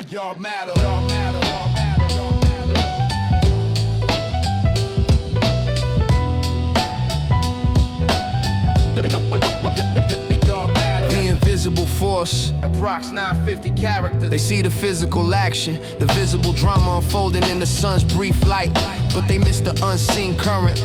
Y'all matter. The invisible force, approx 950 characters. They see the physical action, the visible drama unfolding in the sun's brief light, but they miss the unseen current,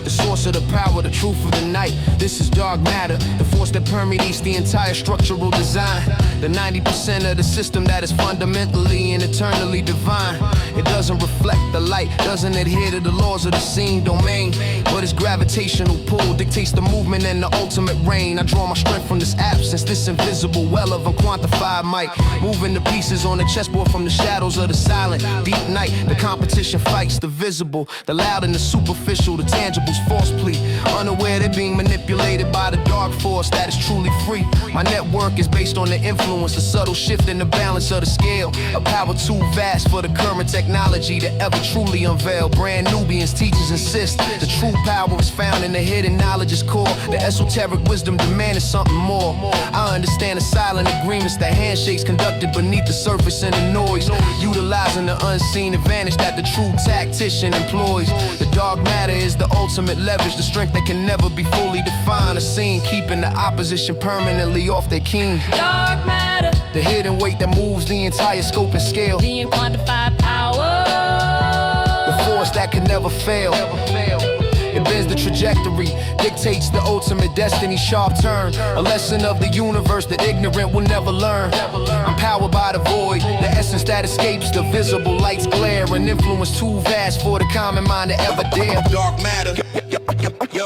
the source of the power, the truth of the night. This is dark matter, the force that permeates the entire structural design, the 90% of the system that is fundamentally and eternally divine. It doesn't reflect the light, doesn't adhere to the laws of the seen domain, but its gravitational pull dictates the movement and the ultimate reign. I draw my strength from this absence, this invisible well of unquantified might, moving the pieces on the chessboard from the shadows of the silent deep night. The competition fights the visible, the loud and the superficial, the tangible's false plea, unaware they're being manipulated by the dark force that is truly free. My network is based on the influence, the subtle shift in the balance of the scale, a power too vast for the current technology to ever truly unveil. Brand Nubians teachers insist the true power is found in the hidden knowledge's core, the esoteric wisdom demanding something more. I understand the silent agreements, the handshakes conducted beneath the surface and the noise, utilizing the unseen advantage that the true tactician employs. The dark matter is the ultimate leverage, the strength that can never be fully defined, a scene keeping the opposition permanently off their king. Dark matter, the hidden weight that moves the entire scope and scale, the unquantified power, the force that can never fail. It bends the trajectory, dictates the ultimate destiny, sharp turn, a lesson of the universe that ignorant will never learn. I'm powered by the void, the essence that escapes the visible light's glare, an influence too vast for the common mind to ever dare. Dark matter,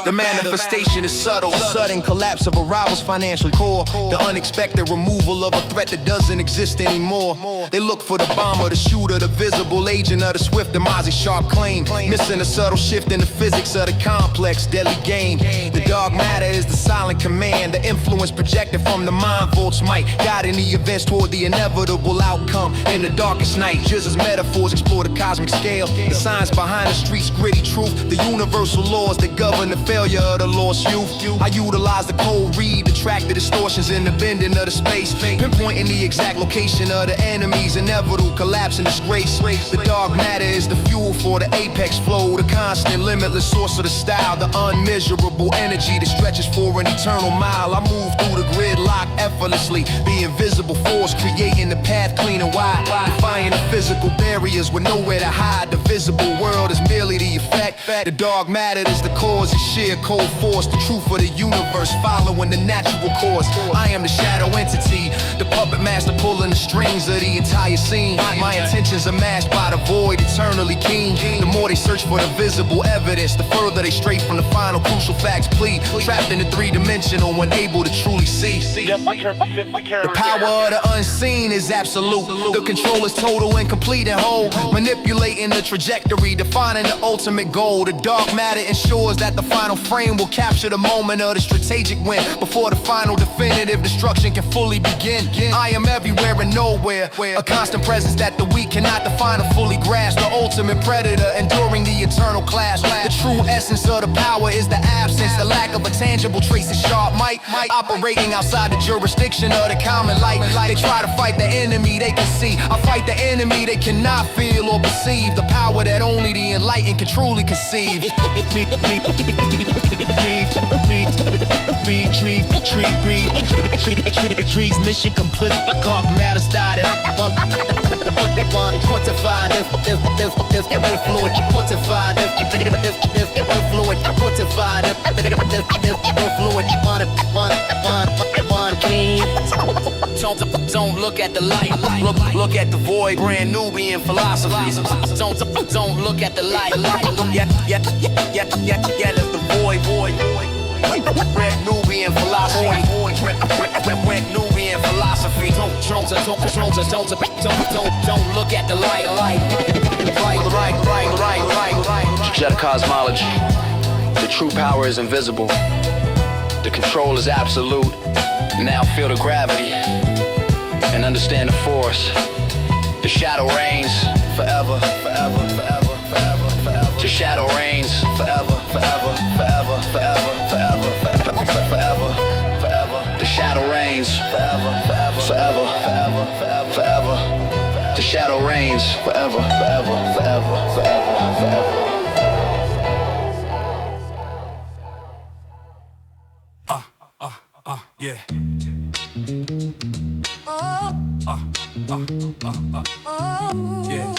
the manifestation is subtle, sudden collapse of a rival's financial core, the unexpected removal of a threat that doesn't exist anymore. They look for the bomber, the shooter, the visible agent of the swift demise, sharp claim, missing a subtle shift in the physics of the complex, deadly game. The dark matter is the silent command, the influence projected from the mind vault's might, guiding the events toward the inevitable outcome in the darkest night. Just as metaphors explore the cosmic scale, the science behind the street's gritty truth, the universal laws that govern the failure of the lost youth. I utilize the cold read to track the distortions in the bending of the space, pinpointing the exact location of the enemy's inevitable collapse and disgrace. The dark matter is the fuel for the apex flow, the constant limitless source of the style, the unmeasurable energy that stretches for an eternal mile. I move through the gridlock effortlessly, the invisible force creating the path clean and wide, defying the physical barriers with nowhere to hide. The visible world is merely the effect, the dark matter is the cause, it's sheer cold force, the truth of the universe following the natural course. I am the shadow entity, the puppet master pulling the strings of the entire scene. My intentions are masked by the void, eternally keen. The more they search for the visible evidence, the further they stray from the final crucial facts plead, trapped in the three-dimensional, unable to truly see. The power of the unseen is absolute, the control is total and complete and whole, manipulating the trajectory, defining the ultimate goal. The dark matter ensures that the final frame will capture the moment of the strategic win, before the final definitive destruction can fully begin. I am everywhere and nowhere, a constant presence that the weak cannot define or fully grasp, the ultimate predator enduring the eternal clash. The true essence of the power is the absence, the lack of a tangible trace of sharp might, operating outside the jurisdiction of the common light. They try to fight the enemy they can see, I fight the enemy they cannot feel or perceive, the power that only the enlightened can truly conceive. Trees mission complete, dark matter started. Quantified, if influence, quantified, if influence, quantified, if influence, don't look at the light, look at the void. Brand Nubian philosophy. Don't look at the light, yeah, that's the void. Brand Nubian philosophy. Brand Nubian philosophy. Don't look at the light. Right. Jet cosmology. The true power is invisible. The control is absolute. Now feel the gravity and understand the force. The shadow reigns forever. The shadow reigns forever. The shadow reigns forever. The shadow reigns forever, forever, forever, forever, forever. Yeah. Yeah.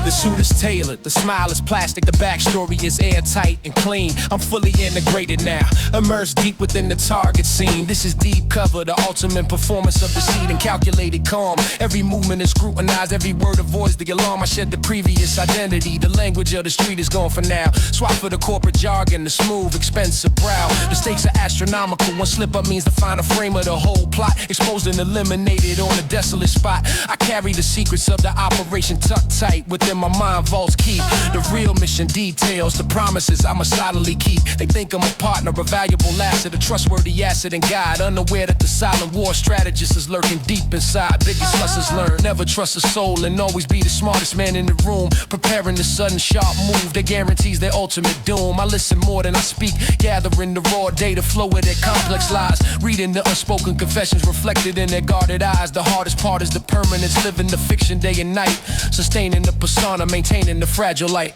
The suit is tailored, the smile is plastic, the backstory is airtight and clean. I'm fully integrated now, immersed deep within the target scene. This is deep cover, the ultimate performance of the seed and calculated calm. Every movement is scrutinized, every word avoids the alarm. I shed the previous identity, the language of the street is gone for now. Swap for the corporate jargon, the smooth, expensive brow. The stakes are astronomical, one slip up means the final frame of the whole plot. Exposed and eliminated on a desolate spot. I carry the secrets of the operation tucked tight within my mind vaults keep. The real mission details, the promises I'ma solidly keep. They think I'm a partner, a valuable asset, a trustworthy asset and guide. Unaware that the silent war strategist is lurking deep inside. Biggest lessons learned, never trust a soul and always be the smartest man in the room. Preparing the sudden sharp move that guarantees their ultimate doom. I listen more than I speak, gathering the raw data flow with their complex lies. Reading the unspoken confessions reflected in their guarded eyes. The hardest part is the permanence, living the fiction day and night. Sustaining the persona, maintaining the fragile light.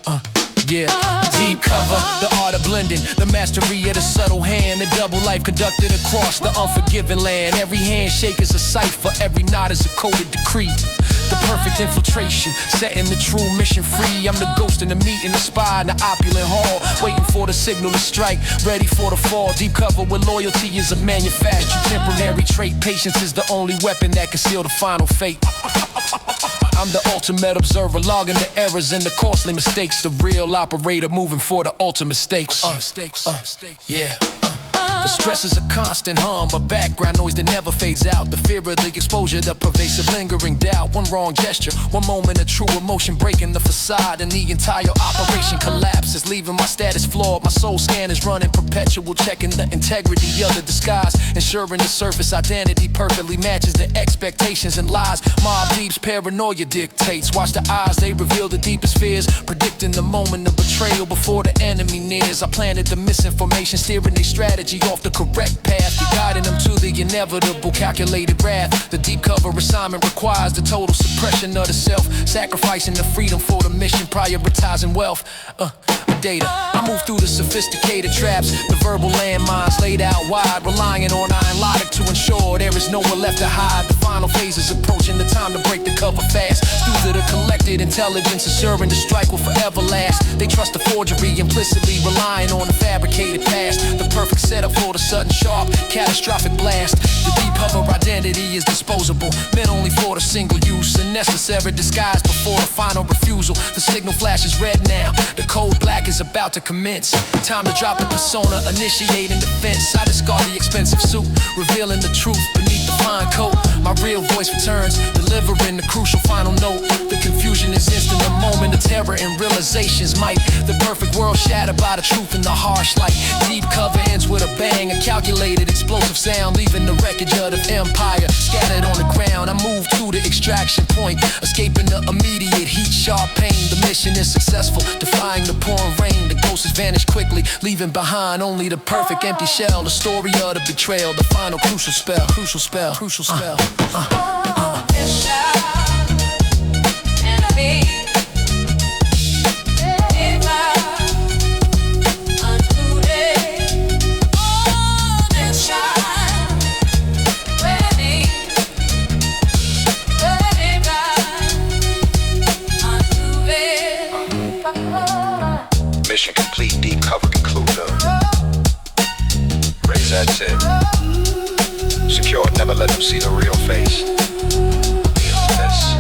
Yeah, deep cover, the art of blending, the mastery of the subtle hand, the double life conducted across the unforgiven land. Every handshake is a cipher, every nod is a coded decree. The perfect infiltration, setting the true mission free. I'm the ghost in the meeting, the spy in the opulent hall, waiting for the signal to strike, ready for the fall. Deep cover with loyalty is a manufactured temporary trait. Patience is the only weapon that can seal the final fate. I'm the ultimate observer, logging the errors and the costly mistakes. The real operator moving for the ultimate stakes. Yeah. The stress is a constant hum, a background noise that never fades out. The fear of the exposure, the pervasive lingering doubt. One wrong gesture, one moment of true emotion breaking the facade, and the entire operation collapses, leaving my status flawed. My soul scan is running perpetual, checking the integrity of the disguise, ensuring the surface identity perfectly matches the expectations and lies. Mob deep's paranoia dictates. Watch the eyes, they reveal the deepest fears, predicting the moment of betrayal before the enemy nears. I planted the misinformation, steering their strategy off the correct path. You're guiding them to the inevitable calculated wrath. The deep cover assignment requires the total suppression of the self, sacrificing the freedom for the mission, prioritizing wealth. Data. I move through the sophisticated traps, the verbal landmines laid out wide, relying on iron logic to ensure there is nowhere left to hide. The final phase is approaching, the time to break the cover fast. Due to the collected intelligence, assuring the strike will forever last. They trust the forgery, implicitly relying on the fabricated past. The perfect setup for the sudden sharp, catastrophic blast. The deep cover identity is disposable, meant only for the single use. A necessary disguise before the final refusal. The signal flashes red now, the code black is about to commence. Time to drop the persona, initiating defense. I discard the expensive suit, revealing the truth beneath the fine coat. My real voice returns, delivering the crucial final note. The confusion is instant, a moment of terror and realizations might. The perfect world shattered by the truth in the harsh light. Deep cover ends with a bang, a calculated explosive sound, leaving the wreckage of the empire scattered on the ground. I move to the extraction point, escaping the immediate heat, sharp pain. The mission is successful, defying the pouring rain. The ghost has vanished quickly, leaving behind only the perfect empty shell. The story of the betrayal, the final crucial spell, crucial spell, crucial spell. Mission complete, deep cover concluded. Raise that tip. Secure, never let them see the real face. This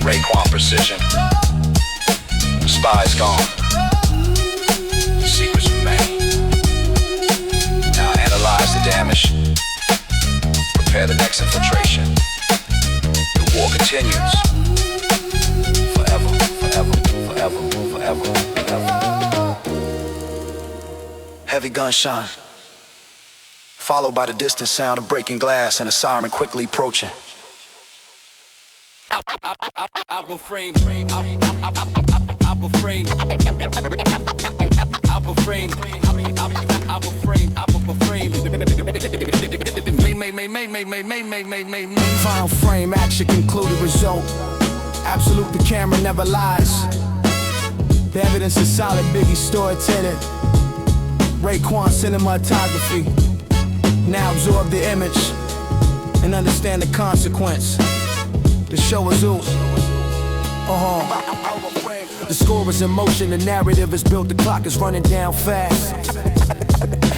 Raekwon precision. The spy's gone. The secrets remain. Now analyze the damage. Prepare the next infiltration. The war continues. Forever, forever, forever, forever. Heavy gunshot, followed by the distant sound of breaking glass and a siren quickly approaching. Album frame, album frame, album frame, final frame, action concluded, result. Absolute, the camera never lies. The evidence is solid, Biggie's storytelling. Raekwon cinematography. Now absorb the image and understand the consequence. The show is old. The score is in motion, the narrative is built, the clock is running down fast.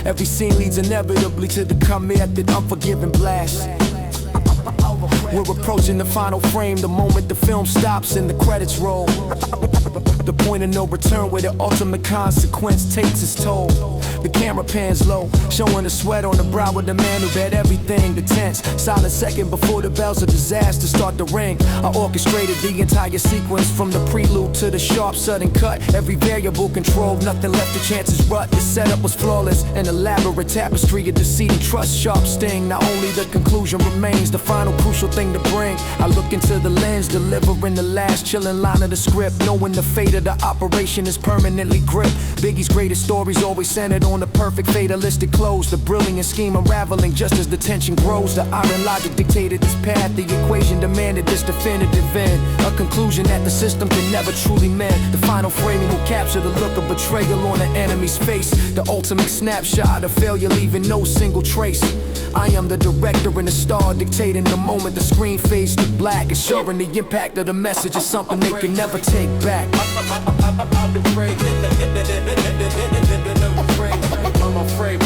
Every scene leads inevitably to the committed, unforgiving blast. We're approaching the final frame, the moment the film stops and the credits roll. The point of no return where the ultimate consequence takes its toll. The camera pans low, showing the sweat on the brow of the man who bet everything. The tense, silent second before the bells of disaster start to ring. I orchestrated the entire sequence from the prelude to the sharp sudden cut. Every variable controlled, nothing left to chance's rut. The setup was flawless, an elaborate tapestry of deceit and trust, sharp sting. Now only the conclusion remains, the final crucial thing to bring. I look into the lens, delivering the last chilling line of the script, knowing the fate of the operation is permanently gripped. Biggie's greatest stories always centered on the perfect fatalistic close. The brilliant scheme unraveling just as the tension grows. The iron logic dictated this path, the equation demanded this definitive end. A conclusion that the system can never truly mend. The final framing will capture the look of betrayal on the enemy's face. The ultimate snapshot of failure leaving no single trace. I am the director and the star, dictating the moment the screen fades to black, ensuring the impact of the message is something they can never take back. I'm afraid.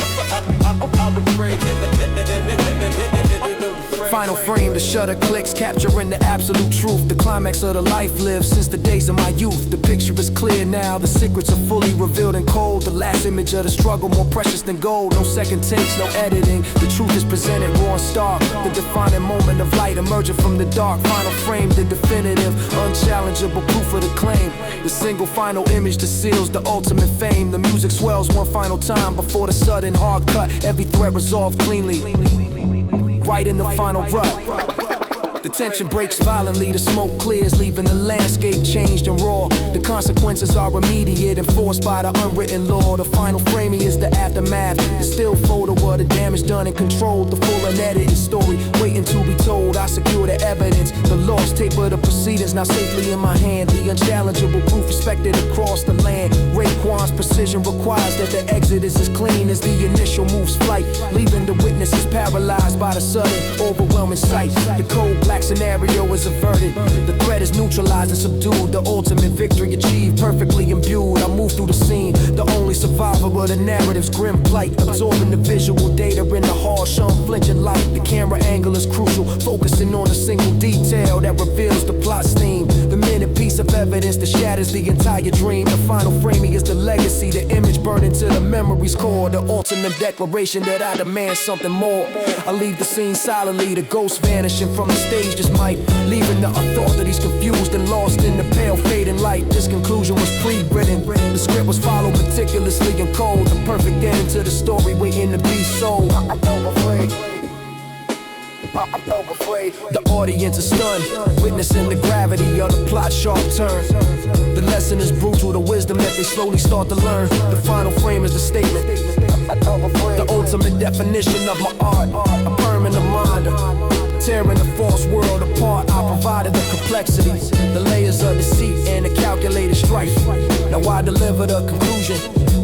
Final frame, the shutter clicks, capturing the absolute truth. The climax of the life lived since the days of my youth. The picture is clear now, the secrets are fully revealed and cold. The last image of the struggle, more precious than gold. No second takes, no editing. The truth is presented raw and stark. The defining moment of light emerging from the dark. Final frame, the definitive, unchallengeable proof of the claim. The single final image that seals the ultimate fame. The music swells one final time before the sudden hard cut. Every thread resolved cleanly, right in the final rut. The tension breaks violently, the smoke clears, leaving the landscape changed and raw. The consequences are immediate, enforced by the unwritten law. The final framing is the aftermath, the still photo of the damage done and controlled. The full unedited story, waiting to be told. I secure the evidence, the lost tape of the proceedings now safely in my hand. The unchallengeable proof respected across the land. Raekwon's precision requires that the exit is as clean as the initial move's flight, leaving the witnesses paralyzed by the sudden, overwhelming sight. The cold black scenario is averted, the threat is neutralized and subdued. The ultimate victory achieved, perfectly imbued. I move through the scene, the only survivor of the narrative's grim plight, absorbing the visual data in the harsh, unflinching light. The camera angle is crucial, focusing on a single detail that reveals the plot's theme. The minute piece of evidence that shatters the entire dream. The final framing is the legacy, the image burned into the memory's core. The ultimate declaration that I demand something more. I leave the scene silently, the ghost vanishing from the stage just might, leaving the authorities confused and lost in the pale fading light. This conclusion was pre-written, the script was followed meticulously and cold. The perfect ending to the story waiting to be sold. I'm afraid. The audience is stunned, witnessing the gravity of the plot's sharp turn. The lesson is brutal, the wisdom that they slowly start to learn. The final frame is the statement, the ultimate definition of my art. A permanent reminder, tearing the false world apart. I provided the complexities, the layers of deceit and the calculated strife. Now I deliver the conclusion,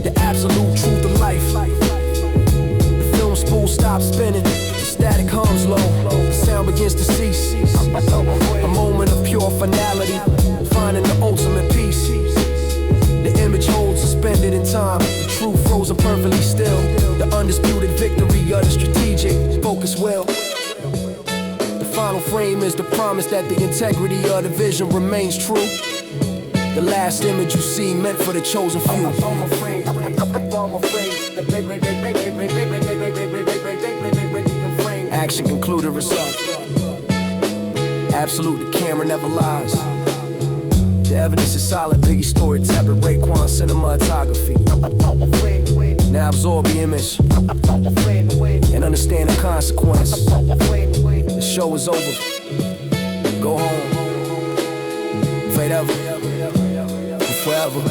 the absolute truth of life. The film spool stops spinning, the static hums low, the sound begins to cease. A moment of pure finality, finding the ultimate peace. The image holds suspended in time, the truth frozen perfectly still. The undisputed victory of the strategic, focus will. The final frame is the promise that the integrity of the vision remains true. The last image you see meant for the chosen few. Action concluded, result. Absolute, the camera never lies. The evidence is solid, Biggie's story, tablet, Raekwon cinematography. Now absorb the image and understand the consequence. The show is over. Go home. Forever. Forever.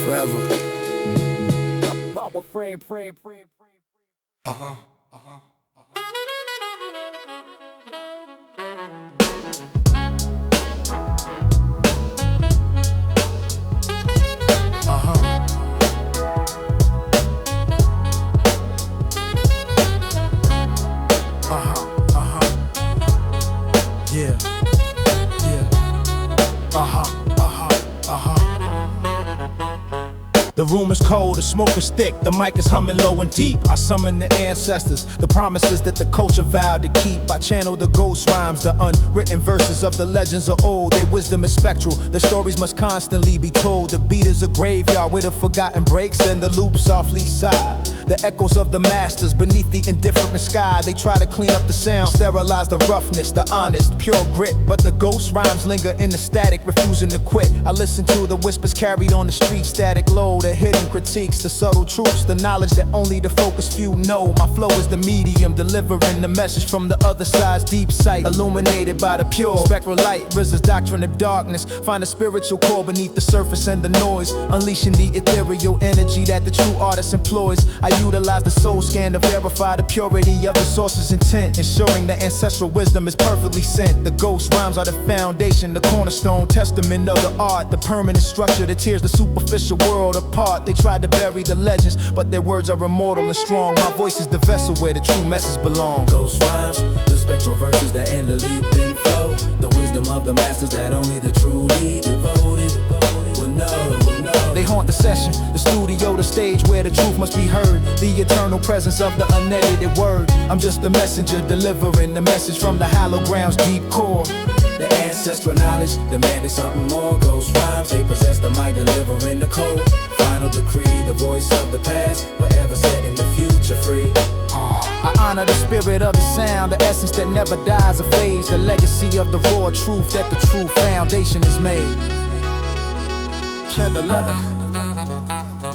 Forever. Uh-huh. Yeah. The room is cold, the smoke is thick, the mic is humming low and deep. I summon the ancestors, the promises that the culture vowed to keep. I channel the ghost rhymes, the unwritten verses of the legends of old. Their wisdom is spectral, the stories must constantly be told. The beat is a graveyard where the forgotten breaks and the loop softly sigh. The echoes of the masters beneath the indifferent sky. They try to clean up the sound, sterilize the roughness, the honest, pure grit. But the ghost rhymes linger in the static, refusing to quit. I listen to the whispers carried on the street, static low, the hidden critiques, the subtle truths, the knowledge that only the focused few know. My flow is the medium, delivering the message from the other side's deep sight, illuminated by the pure spectral light. RZA's doctrine of darkness, find a spiritual core beneath the surface and the noise, unleashing the ethereal energy that the true artist employs. I utilize the soul scan to verify the purity of the source's intent, ensuring the ancestral wisdom is perfectly sent. The ghost rhymes are the foundation, the cornerstone, testament of the art, the permanent structure that tears the superficial world apart. They tried to bury the legends, but their words are immortal and strong. My voice is the vessel where the true message belongs. Ghost rhymes, the spectral verses that end the leap and flow, the wisdom of the masters that only the truly devoted will know. They haunt the session, the studio, the stage where the truth must be heard. The eternal presence of the unedited word. I'm just the messenger delivering the message from the hallowed ground's deep core. The ancestral knowledge demanded something more. Ghost rhymes, they possess the mic, delivering the code. Final decree, the voice of the past, forever setting the future free. I honor the spirit of the sound, the essence that never dies or fades, the legacy of the raw truth that the true foundation is made.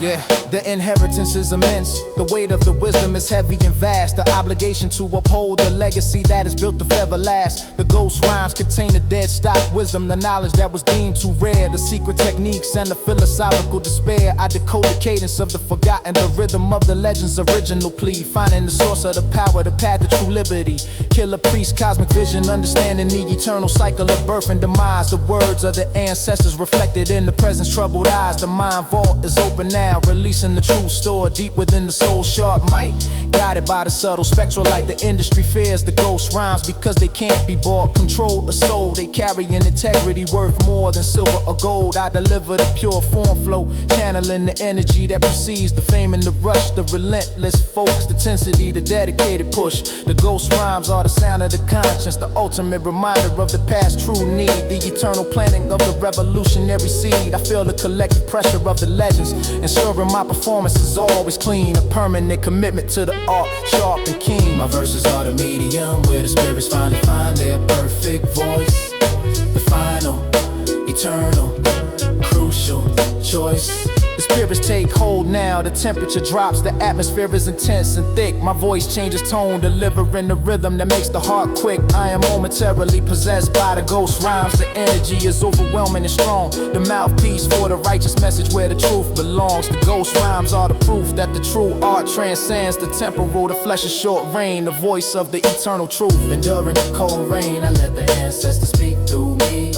Yeah, the inheritance is immense. The weight of the wisdom is heavy and vast. The obligation to uphold the legacy that is built to forever last. The ghost rhymes contain the dead stock wisdom, the knowledge that was deemed too rare, the secret techniques and the philosophical despair. I decode the cadence of the forgotten, the rhythm of the legend's original plea, finding the source of the power, the path to true liberty. Killer priest, cosmic vision, understanding the eternal cycle of birth and demise. The words of the ancestors reflected in the present's troubled eyes. The mind vault is open now, releasing the true store deep within the soul sharp mic. Guided by the subtle spectral light, the industry fears the ghost rhymes because they can't be bought. Control the soul, they carry an integrity worth more than silver or gold. I deliver the pure form flow, channeling the energy that precedes the fame and the rush, the relentless focus, the intensity, the dedicated push. The ghost rhymes are the sound of the conscience, the ultimate reminder of the past true need, the eternal planting of the revolutionary seed. I feel the collective pressure of the legends, ensuring my performance is always clean. A permanent commitment to the art, sharp and keen. My verses are the medium where the spirits finally find their perfect voice. The final, eternal, crucial choice. The spirits take hold now, the temperature drops, the atmosphere is intense and thick. My voice changes tone, delivering the rhythm that makes the heart quick. I am momentarily possessed by the ghost rhymes. The energy is overwhelming and strong, the mouthpiece for the righteous message where the truth belongs. The ghost rhymes are the proof that the true art transcends the temporal, the flesh is short reign, the voice of the eternal truth. Enduring the cold rain, I let the ancestors speak through me,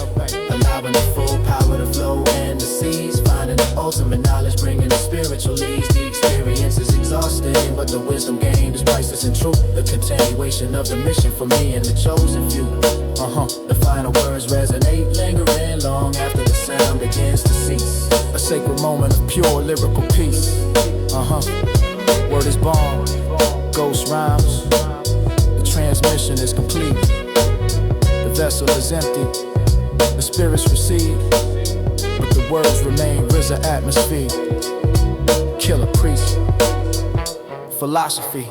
allowing the full power to flow in the seas, finding the ultimate knowledge, bringing the spiritual leads. The experience is exhausting, but the wisdom gained is priceless and true. The continuation of the mission for me and the chosen few. The final words resonate, lingering long after the sound begins to cease. A sacred moment of pure lyrical peace. Word is born, ghost rhymes. The transmission is complete. The vessel is empty, the spirits recede, but the words remain. RZA atmosphere, killer priest, philosophy.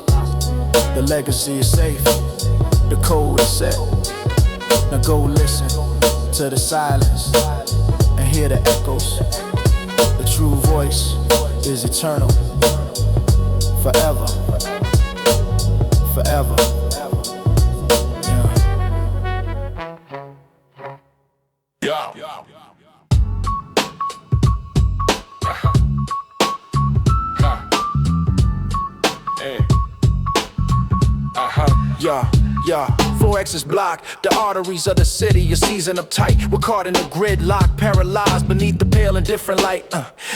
The legacy is safe, the code is set. Now go listen to the silence and hear the echoes. The true voice is eternal, forever, forever. Yeah. Yeah, 4X is blocked. The arteries of the city are seizing up tight. We're caught in a gridlock, paralyzed beneath the pale and different light.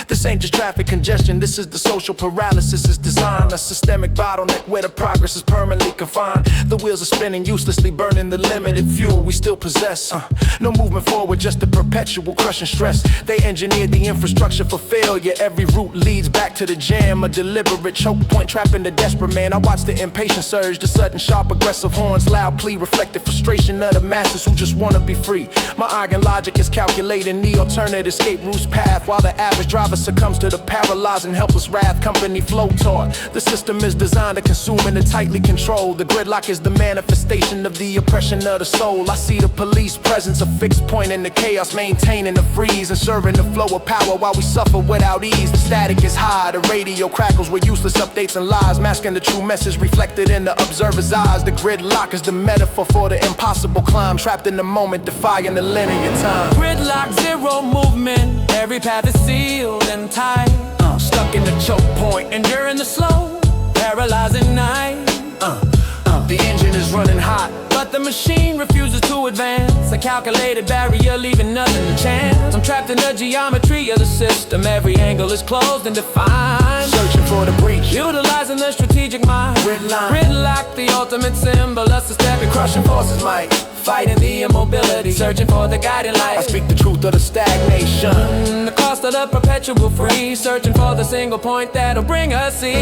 This ain't just traffic congestion, this is the social paralysis. It's designed a systemic bottleneck where the progress is permanently confined. The wheels are spinning uselessly, burning the limited fuel we still possess. No movement forward, just a perpetual crushing stress. They engineered the infrastructure for failure. Every route leads back to the jam, a deliberate choke point trapping the desperate man. I watch the impatient surge, the sudden sharp aggressive horns, loud plea, reflected frustration of the masses who just wanna be free. My arrogant logic is calculating the alternate escape route's path, while the average driver succumbs to the paralyzing helpless wrath company flow taught. The system is designed to consume and to tightly control. The gridlock is the manifestation of the oppression of the soul. I see the police presence, a fixed point in the chaos, maintaining the freeze and serving the flow of power while we suffer without ease. The static is high, the radio crackles with useless updates and lies, masking the true message reflected in the observer's eyes. The gridlock is the metaphor for the impossible climb, trapped in the moment, defying the linear time. Gridlock, zero movement, every path is sealed and tight. Stuck in the choke point, Enduring the slow, paralyzing night. The engine is running hot, but the machine refuses to advance. A calculated barrier, leaving nothing to chance. I'm trapped in the geometry of the system. Every angle is closed and defined. searching for the breach. Utilizing the strategic mind. Gridlock, the ultimate symbol of systemic Crushing forces might fighting the immobility, searching for the guiding light. I speak the truth of the stagnation. The cost of the perpetual freeze, searching for the single point that'll bring us ease.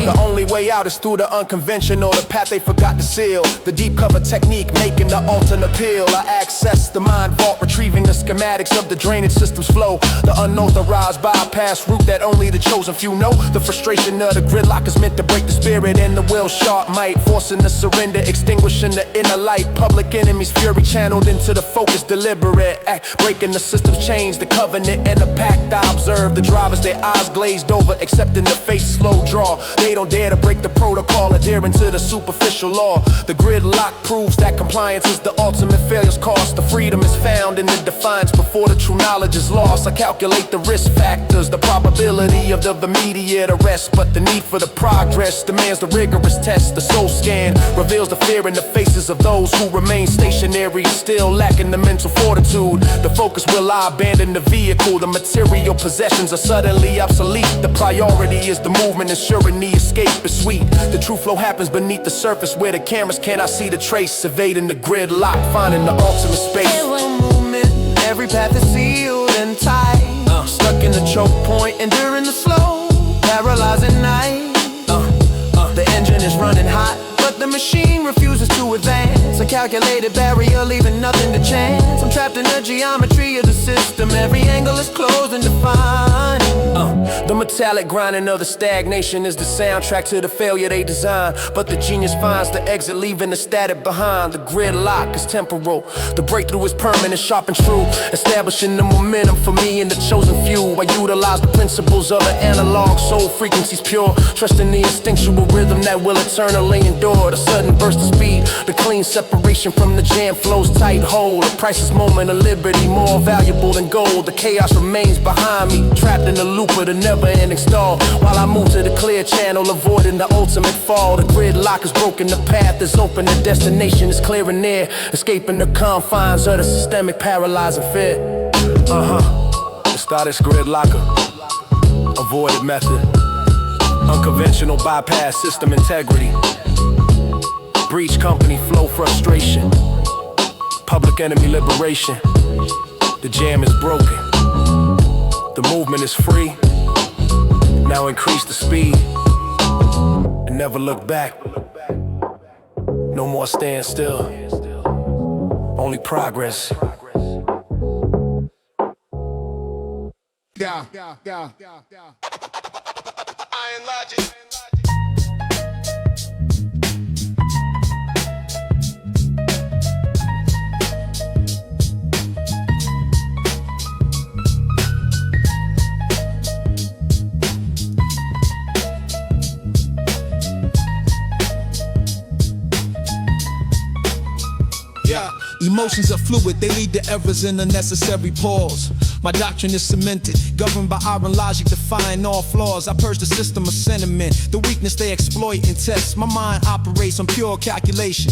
The only way out is through the unconventional, the path they forgot to seal. The deep cover technique making the alternate appeal. I access the mind vault, retrieving the schematics of the drainage system's flow. The unauthorized bypass route that only the chosen few know. The frustration of the gridlock is meant to break the spirit and the will sharp might, forcing the surrender, extinguishing the inner light. Public enemies fury channeled into the focus, deliberate act, breaking the system's chains, the covenant and the pact. I observe the drivers, their eyes glazed over, accepting the face slow draw. They don't dare to break the protocol, adhering to the superficial law. The gridlock proves that compliance is the ultimate failure's cost. The freedom is found in the defiance before the true knowledge is lost. I calculate the risk factors, the probability of the immediate arrest, but the need for the progress demands the rigorous test. The soul scan reveals the fear in the faces of those who remain stationary, still lacking the mental fortitude. The focus will I abandon the vehicle. The material possessions are suddenly obsolete. The priority is the movement, ensuring the escape is sweet. The true flow happens beneath the surface, where the cameras cannot see the trace. Evading the gridlock, finding the ultimate space. Zero movement, every path is sealed and tight. Stuck in the choke point, Enduring the slow, paralyzing night. The engine is running hot, but the machine refuses to advance. A calculated barrier, leaving nothing to chance. I'm trapped in the geometry of the system. Every angle is closed and defined. The metallic grinding of the stagnation is the soundtrack to the failure they design. But the genius finds the exit, leaving the static behind. The gridlock is temporal, the breakthrough is permanent, sharp and true, establishing the momentum for me and the chosen few. I utilize the principles of an analog soul, frequencies pure, trusting the instinctual rhythm that will eternally endure. The sudden burst of speed, the clean separation from the jam flows tight hold. A priceless moment of liberty, more valuable than gold. The chaos remains behind me, trapped in the loop of the never-ending stall, while I move to the clear channel, avoiding the ultimate fall. The gridlock is broken, the path is open, the destination is clear and near, escaping the confines of the systemic paralyzing fear. The status gridlocker, avoided method, unconventional bypass system integrity, breach company flow frustration, public enemy liberation. The jam is broken, the movement is free. Now increase the speed and never look back. No more stand still, only progress. Iron Logic. Emotions are fluid, they lead to errors and unnecessary pause. My doctrine is cemented, governed by iron logic, defying all flaws. I purge the system of sentiment, the weakness they exploit and test. My mind operates on pure calculation,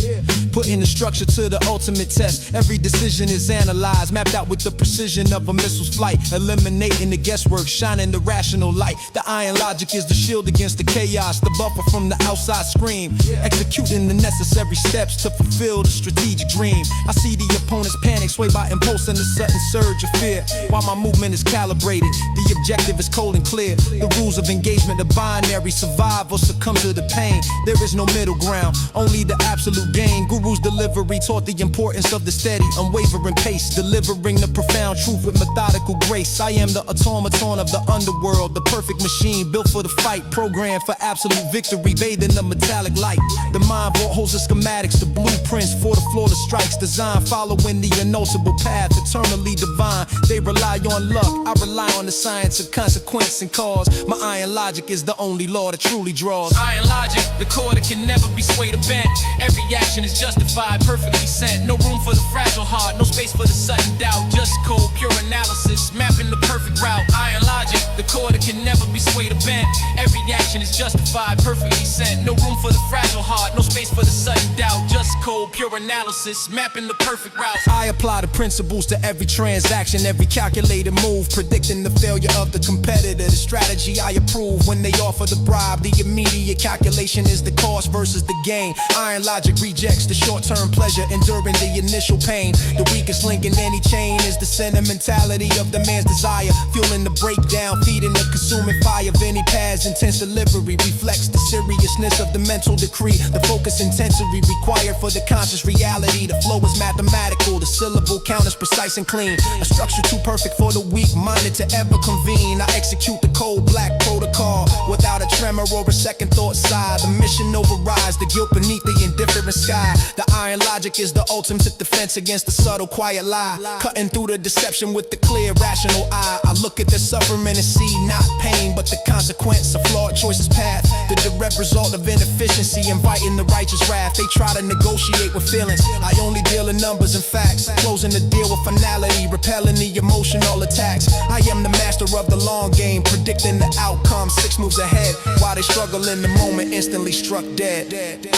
putting the structure to the ultimate test. Every decision is analyzed, mapped out with the precision of a missile's flight, eliminating the guesswork, shining the rational light. The iron logic is the shield against the chaos, the buffer from the outside scream, executing the necessary steps to fulfill the strategic dream. I see the opponent's panic, swayed by impulse and a sudden surge of fear. While my movement is calibrated, the objective is cold and clear. The rules of engagement are binary, survive or succumb to the pain. There is no middle ground, only the absolute gain. Guru's delivery taught the importance of the steady, unwavering pace, delivering the profound truth with methodical grace. I am the automaton of the underworld, the perfect machine built for the fight, programmed for absolute victory, bathed in the metallic light. The mind vault holds the schematics, the blueprints for the flawless strikes, designed following the unnotable path, eternally divine. They rely on luck, I rely on the science of consequence and cause. My iron logic is the only law that truly draws. Iron logic, the core that can never be swayed or bent. Every action is justified, perfectly sent. No room for the fragile heart, no space for the sudden doubt. Just cold, pure analysis, mapping the perfect route. Iron logic, the core that can never be swayed or bent. Every action is justified, perfectly sent. No room for the fragile heart, no space for the sudden doubt. Just cold, pure analysis, mapping the perfect route. I apply the principles to every transaction, every calculated move, predicting the failure of the competitor. The strategy I approve when they offer the bribe. The immediate calculation is the cost versus the gain. Iron logic rejects the short-term pleasure, enduring the initial pain. The weakest link in any chain is the sentimentality of the man's desire, fueling the breakdown, feeding the consuming fire of any past. Intense delivery reflects the seriousness of the mental decree, the focus intensity required for the conscious reality. The flow is mathematical, the syllable count is precise and clean, a structure too perfect for the weak-minded to ever convene. I execute the cold black protocol without a tremor or a second thought sigh. The mission overrides the guilt beneath the indifferent sky. The iron logic is the ultimate defense against the subtle quiet lie, cutting through the deception with the clear rational eye. I look at the suffering and see not pain but the consequence of flawed choices path, the direct result of inefficiency inviting the righteous wrath. They try to negotiate with feelings, I only deal in numbers and facts, closing the deal with finality, repelling the emotional attacks. I am the master of the long game, predicting the outcome 6 moves ahead, while they struggle in the moment, instantly struck dead. The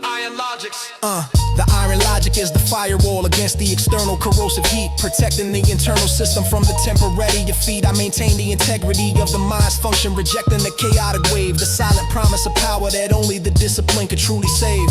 iron logics. The iron logic is the firewall against the external corrosive heat, protecting the internal system from the temporary defeat. I maintain the integrity of the mind's function, rejecting the chaotic wave, the silent promise of power that only the discipline could truly save.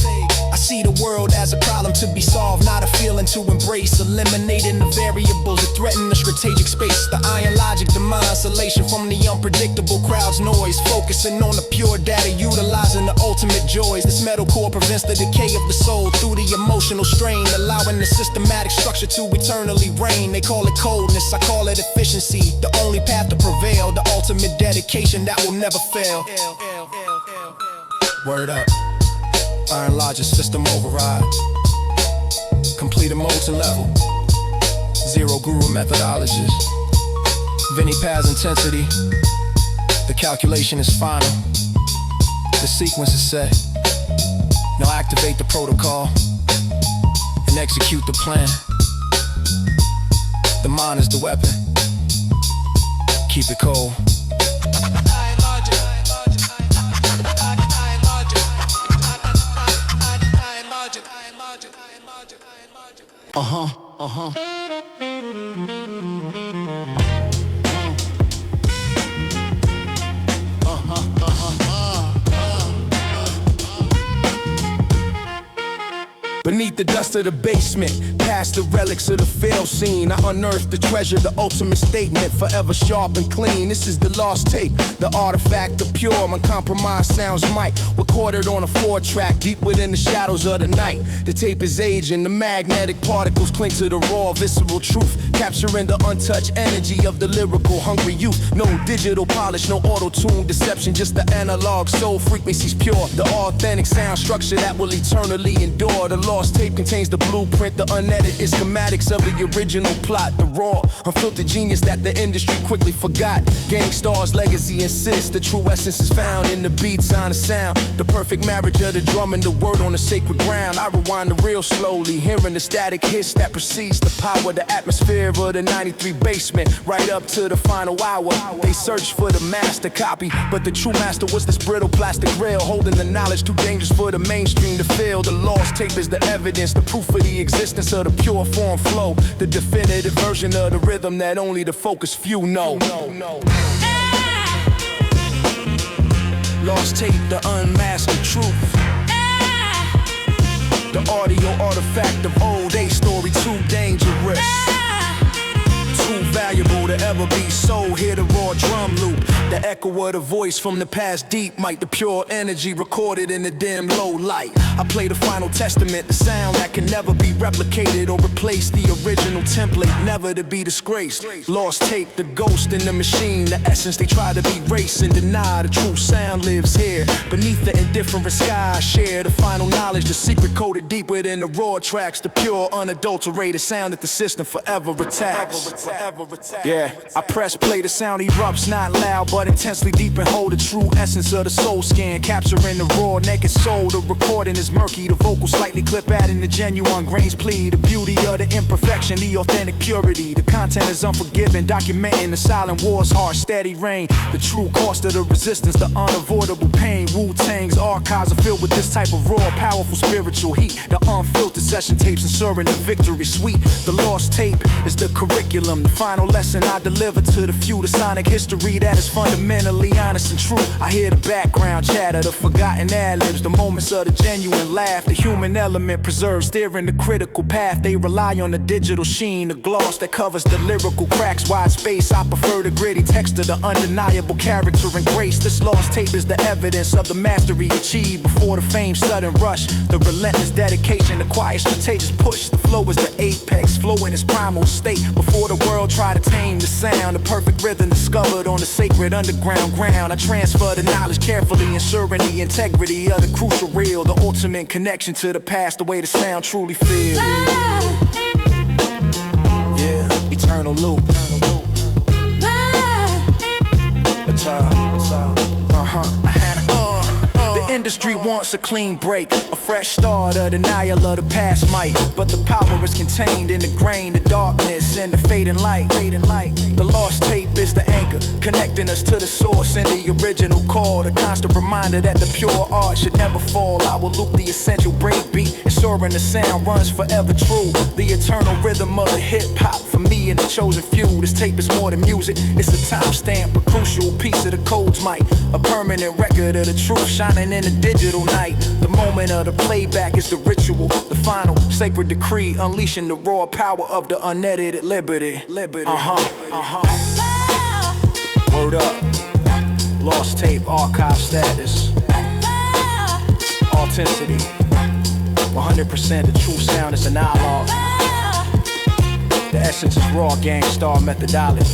I see the world as a problem to be solved, not a feeling to embrace, eliminating the variables that threaten the strategic space. The iron logic demands isolation from the unpredictable crowd's noise, focusing on the pure data, utilizing the ultimate joys. This metal core prevents the decay of the soul through the emotional strain, allowing the systematic structure to eternally reign. They call it coldness, I call it efficiency, the only path to prevail, the ultimate dedication that will never fail. Word up. Iron logic system override, complete emotion level, zero guru methodologies, Vinny Paz intensity, the calculation is final, the sequence is set. Now activate the protocol and execute the plan. The mind is the weapon, keep it cold. Beneath the dust of the basement, past the relics of the failed scene, I unearthed the treasure, the ultimate statement, forever sharp and clean. This is the lost tape, the artifact of pure, uncompromised sounds mic, recorded on a 4-track, deep within the shadows of the night. The tape is aging, the magnetic particles cling to the raw, visceral truth, capturing the untouched energy of the lyrical, hungry youth. No digital polish, no auto-tune deception, just the analog soul frequencies pure, the authentic sound structure that will eternally endure. The law lost tape contains the blueprint, the unedited schematics of the original plot. The raw, unfiltered genius that the industry quickly forgot. Gangstar's legacy insists the true essence is found in the beat, sound, and sound. The perfect marriage of the drum and the word on the sacred ground. I rewind the reel slowly, hearing the static hiss that precedes the power, the atmosphere of the 93 basement, right up to the final hour. They searched for the master copy, but the true master was this brittle plastic rail, holding the knowledge too dangerous for the mainstream to feel. The lost tape is the evidence, the proof of the existence of the pure form flow, the definitive version of the rhythm that only the focused few know. Lost tape, the unmasked truth. The audio artifact of old age story, too dangerous, too valuable to ever be sold. Hear the raw drum loop, the echo of the voice from the past deep might, the pure energy recorded in the dim low light. I play the final testament, the sound that can never be replicated or replaced, the original template never to be disgraced. Lost tape, the ghost in the machine, the essence they try to be erase and deny. The true sound lives here beneath the indifferent sky. Share the final knowledge, the secret coded deep within the raw tracks, the pure unadulterated sound that the system forever attacks. Yeah, I press play, the sound erupts, not loud but intensely deep, and hold the true essence of the soul scan, capturing the raw naked soul. The recording is murky, the vocal slightly clip adding the genuine grains plea, the beauty of the imperfection, the authentic purity. The content is unforgiving, documenting the silent war's harsh steady rain, the true cost of the resistance, the unavoidable pain. Wu-Tang's archives are filled with this type of raw, powerful spiritual heat. The unfiltered session tapes ensuring the victory sweet. The lost tape is the curriculum, the final lesson I deliver to the few, the sonic history that is fundamentally honest and true. I hear the background chatter, the forgotten ad-libs, the moments of the genuine laugh. The human element preserved, steering the critical path. They rely on the digital sheen, the gloss that covers the lyrical cracks. Wide space, I prefer the gritty texture, the undeniable character and grace. This lost tape is the evidence of the mastery achieved before the fame's sudden rush. The relentless dedication, the quiet strategic push. The flow is the apex, flow in its primal state before the world tried to tame the sound. The perfect rhythm discovered on the sacred underground ground. I transfer the knowledge carefully, ensuring the integrity of the crucial real, the ultimate connection to the past, the way the sound truly feels. Yeah, eternal loop. The industry wants a clean break, a fresh start, a denial of the past might, but the power is contained in the grain, the darkness and the fading light. The lost tape is the anchor, connecting us to the source and the original core, the constant reminder that the pure art should never fall. I will loop the essential breakbeat, ensuring the sound runs forever true, the eternal rhythm of the hip-hop. For me and the chosen few, this tape is more than music, it's a timestamp, a crucial piece of the code's might, a permanent record of the truth shining in the digital night. The moment of the playback is the ritual, the final sacred decree, unleashing the raw power of the unedited liberty. Word up. Lost tape, archive status. Authenticity. 100% the true sound is an analog. The essence is raw, gangstar methodology.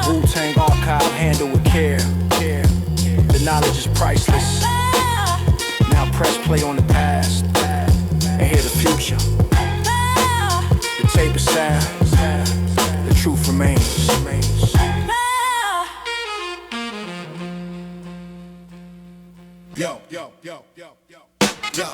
Wu-Tang archive handled with care. The knowledge is priceless. Now press play on the past and hear the future. The tape is sound. The truth remains. Yo, yo, yo, yo, yo, yo.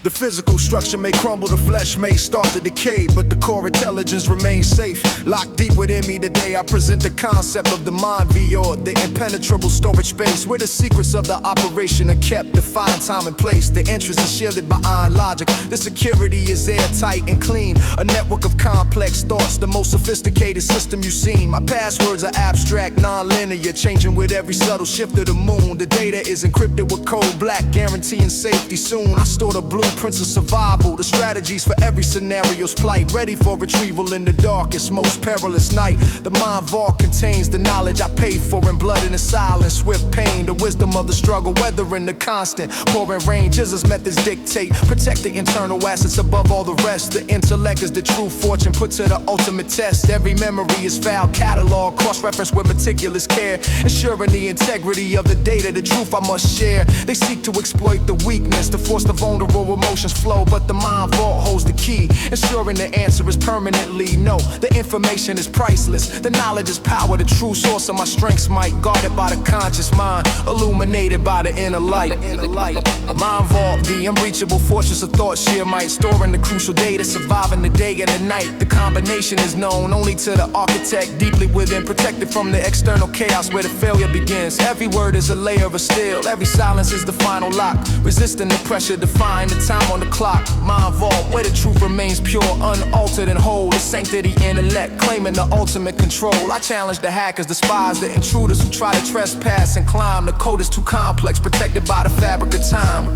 The physical structure may crumble, the flesh may start to decay, but the core intelligence remains safe. Locked deep within me today, I present the concept of the mind beyond the impenetrable storage space, where the secrets of the operation are kept, defined time and place. The entrance is shielded by iron logic. The security is airtight and clean. A network of complex thoughts, the most sophisticated system you've seen. My passwords are abstract, non-linear, changing with every subtle shift of the moon. The data is encrypted with code black, guaranteeing safety soon. I store the blueprint blueprints of survival, the strategies for every scenario's plight, ready for retrieval in the darkest, most perilous night. The mind vault contains the knowledge I paid for in blood and in silence, swift pain, the wisdom of the struggle, weathering the constant pouring rain. Jesus' methods dictate, protect the internal assets above all the rest. The intellect is the true fortune put to the ultimate test. Every memory is filed, catalog, cross-referenced with meticulous care, ensuring the integrity of the data, the truth I must share. They seek to exploit the weakness, to force the vulnerable emotions flow, but the mind vault holds the key, ensuring the answer is permanently no. The information is priceless, the knowledge is power, the true source of my strengths might, guarded by the conscious mind, illuminated by the inner light. Mind vault, the unreachable fortress of thought, sheer might, storing the crucial data, surviving the day and the night. The combination is known only to the architect, deeply within, protected from the external chaos where the failure begins. Every word is a layer of steel, every silence is the final lock, resisting the pressure, defying the time on the clock. Mind vault, where the truth remains pure, unaltered and whole, the sanctity intellect, claiming the ultimate control. I challenge the hackers, the spies, the intruders who try to trespass and climb. The code is too complex, protected by the fabric of time.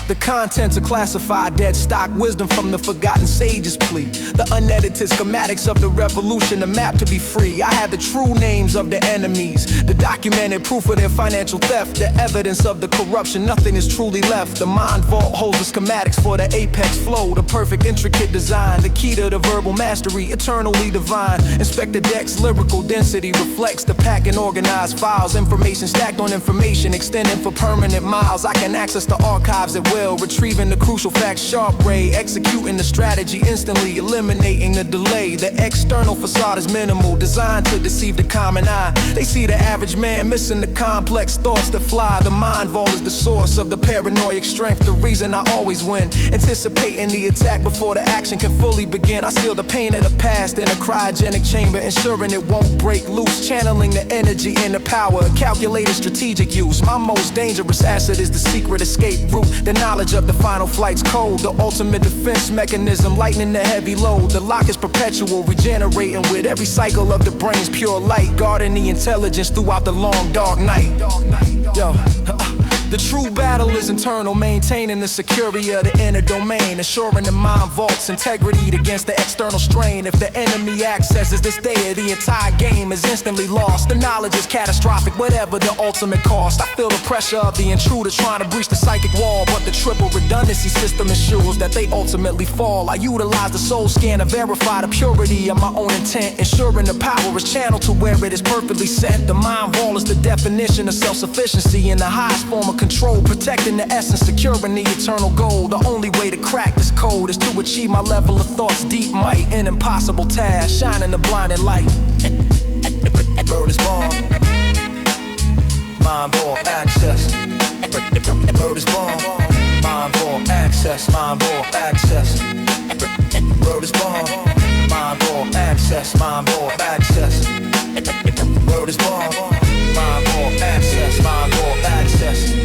The contents are classified, dead stock, wisdom from the forgotten sages plea. The unedited schematics of the revolution, a map to be free. I have the true names of the enemies, the documented proof of their financial theft, the evidence of the corruption, nothing is truly left. The mind vault holds the schematics for the apex flow, the perfect intricate design, the key to the verbal mastery, eternally divine. Inspect the deck's lyrical density, reflects the pack and organized files, information stacked on information, extending for permanent miles. I can access the archives at will, retrieving the crucial facts, sharp ray, executing the strategy instantly, eliminating the delay. The external facade is minimal, designed to deceive the common eye. They see the average man missing the complex thoughts that fly. The mind vault is the source of the paranoid strength, the reason I always win, anticipating the attack before the action can fully begin. I seal the pain of the past in a cryogenic chamber, ensuring it won't break loose, channeling the energy and the power, calculated strategic use. My most dangerous asset is the secret escape route, the knowledge of the final flight's code, the ultimate defense mechanism, lightening the heavy load. The lock is perpetual, regenerating with every cycle of the brain's pure light, guarding the intelligence throughout the long dark night. Yo, the true battle is internal, maintaining the security of the inner domain, ensuring the mind vault's integrity against the external strain. If the enemy accesses this data, the entire game is instantly lost. The knowledge is catastrophic, whatever the ultimate cost. I feel the pressure of the intruder trying to breach the psychic wall, but the triple redundancy system ensures that they ultimately fall. I utilize the soul scan to verify the purity of my own intent, ensuring the power is channeled to where it is perfectly sent. The mind vault is the definition of self-sufficiency in the highest form of control, protecting the essence, securing the eternal goal. The only way to crack this code is to achieve my level of thought's deep might, an impossible task, shining the blinding light. Bird is born, mind vault access. Bird is born, mind vault access, mind vault access. Bird is born, mind vault access, mind vault access. Bird is born, mind vault access, mind vault access.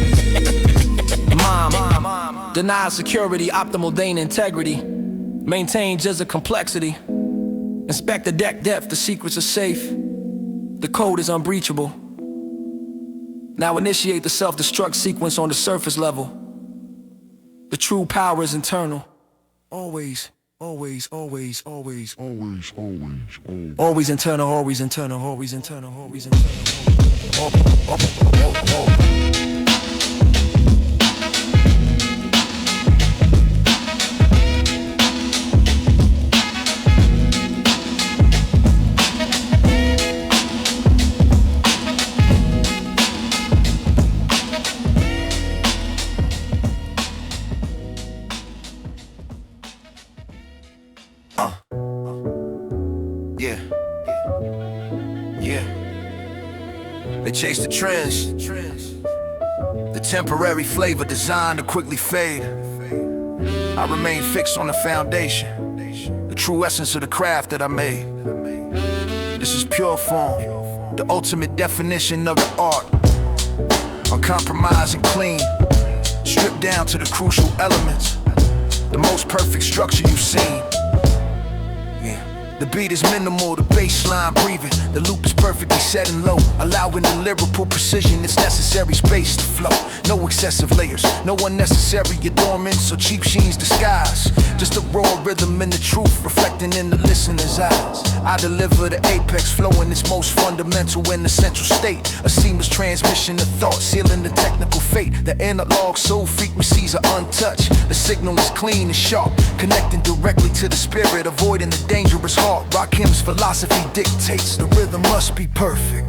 Mom, denies security, optimal dane integrity, maintain just a complexity. Inspect the deck depth, the secrets are safe, the code is unbreachable. Now initiate the self-destruct sequence on the surface level. The true power is internal. Always, always, always, always, always, always, always. Always internal, always internal, always internal, always internal. They chase the trends, the temporary flavor designed to quickly fade. I remain fixed on the foundation, the true essence of the craft that I made. This is pure form, the ultimate definition of the art. Uncompromised and clean, stripped down to the crucial elements, the most perfect structure you've seen. Yeah. The beat is minimal, the bass line breathing. The loop is perfectly set and low, allowing the lyrical precision its necessary space to flow. No excessive layers, no unnecessary adornments or cheap sheens disguise. Just a raw rhythm and the truth reflecting in the listener's eyes. I deliver the apex flow in its most fundamental and essential state. A seamless transmission of thought, sealing the technical fate. The analog soul frequencies are untouched. The signal is clean and sharp, connecting directly to the spirit, avoiding the dangerous heart. Rakim's philosophy dictates the rhythm must be perfect.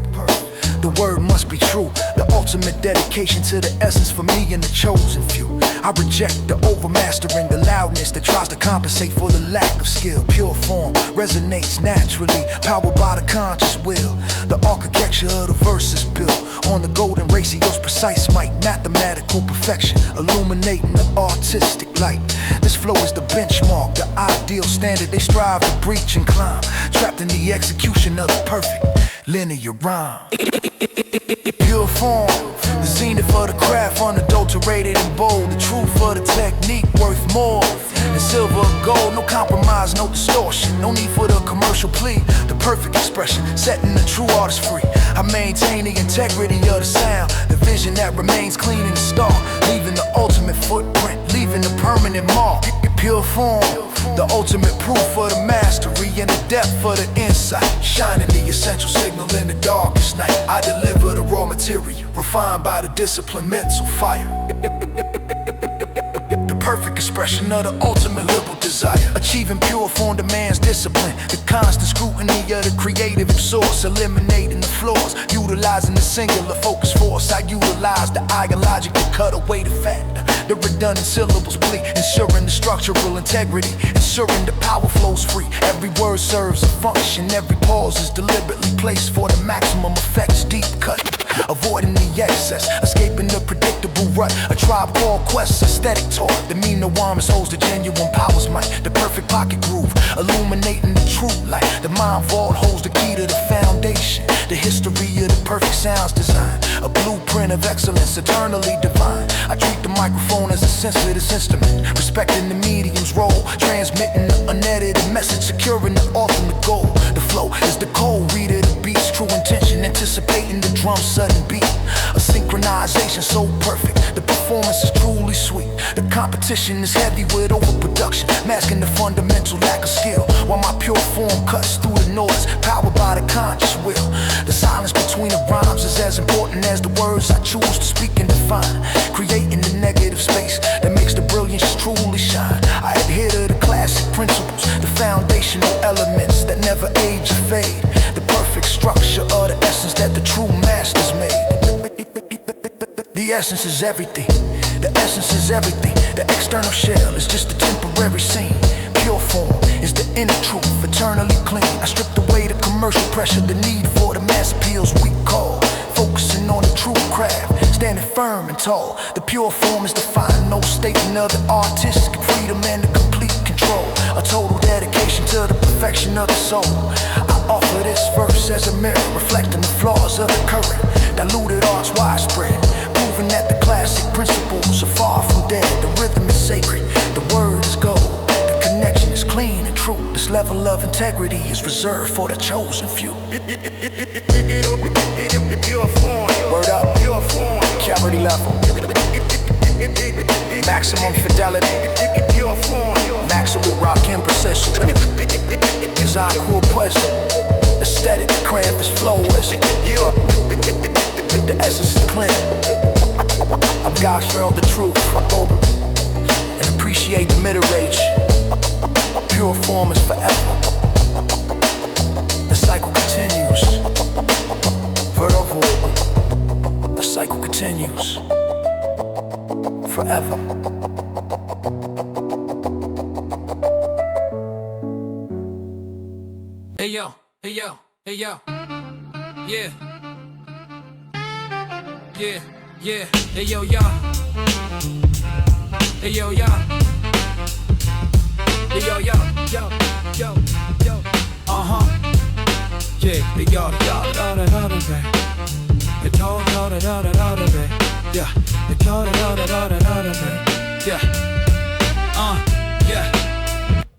The word must be true. The ultimate dedication to the essence for me and the chosen few. I reject the overmastering, the loudness that tries to compensate for the lack of skill. Pure form resonates naturally, powered by the conscious will. The architecture of the verse is built on the golden ratio's precise might. Mathematical perfection, illuminating the artistic light. This flow is the benchmark, the ideal standard they strive to breach and climb. Trapped in the execution of the perfect linear rhyme. Pure form, the zenith of the craft, unadulterated and bold. The truth of the technique worth more than silver or gold. No compromise, no distortion, no need for the commercial plea. The perfect expression, setting the true artist free. I maintain the integrity of the sound, the vision that remains clean in the start, leaving the ultimate footprint, leaving the permanent mark. Pure form, the ultimate proof of the mastery and the depth of the insight. Shining the essential signal in the darkest night. I deliver the raw material, refined by the disciplined mental fire. The perfect expression of the ultimate liberal desire. Achieving pure form demands discipline, the constant scrutiny of the creative source. Eliminating the flaws, utilizing the singular focus force. I utilize the iron logic to cut away the factor. The redundant syllables bleed, ensuring the structural integrity, ensuring the power flows free. Every word serves a function, every pause is deliberately placed for the maximum effects. Deep cut, avoiding the excess, escaping the predictable rut. A tribe called quest, aesthetic talk. The meaner warmest holds the genuine power's might. The perfect pocket groove, illuminating the true light. The mind vault holds the key to the foundation. The history of the perfect sounds design, a blueprint of excellence, eternally divine. I treat the microphone as a sensitive instrument, respecting the medium's role, transmitting the unedited message, securing the ultimate goal. The flow is the cold reader, the beat's true intention, anticipating the drum's sudden beat. A synchronization so perfect, the performance is truly sweet. The competition is heavy with overproduction, masking the fundamental lack of skill, while my pure form cuts through the noise, powered by the conscious will. The silence between the rhymes is as important as the words I choose to speak and define, creating the negative space that makes the brilliance truly shine. I adhere to the classic principles, the foundational elements that never age or fade. The perfect structure of the essence that the true masters made. The essence is everything, the essence is everything. The external shell is just a temporary scene. Pure form is the inner truth, eternally clean. I stripped away the commercial pressure, the need for the mass appeals we call. Focusing on the true craft, standing firm and tall. The pure form is the final statement of the artistic freedom and the complete control. A total dedication to the perfection of the soul. I offer this verse as a mirror, reflecting the flaws of the current. Diluted art's widespread, proving that the classic principles are far from dead. The rhythm is sacred, the word is gold. The connection is clean and true. This level of integrity is reserved for the chosen few. Pure form, word up, pure form, clarity level, maximum fidelity, pure form, maximum rock and precision. Is our cool present, aesthetic, craft is flowless. The essence is clean. I'm God felt the truth, and appreciate the middle range. Pure form is forever. The cycle continues. Forever. The cycle continues. Forever. Hey yo, hey yo, hey yo. Yeah. Yeah, yeah, hey yo, y'all. Hey yo, y'all. Hey yo, yo, yo, yo, yo. Yeah, hey yo, y'all, da da da da da. Hey yo, da da da da da da. Yeah, hey yo, da da da da da da. Yeah, yeah.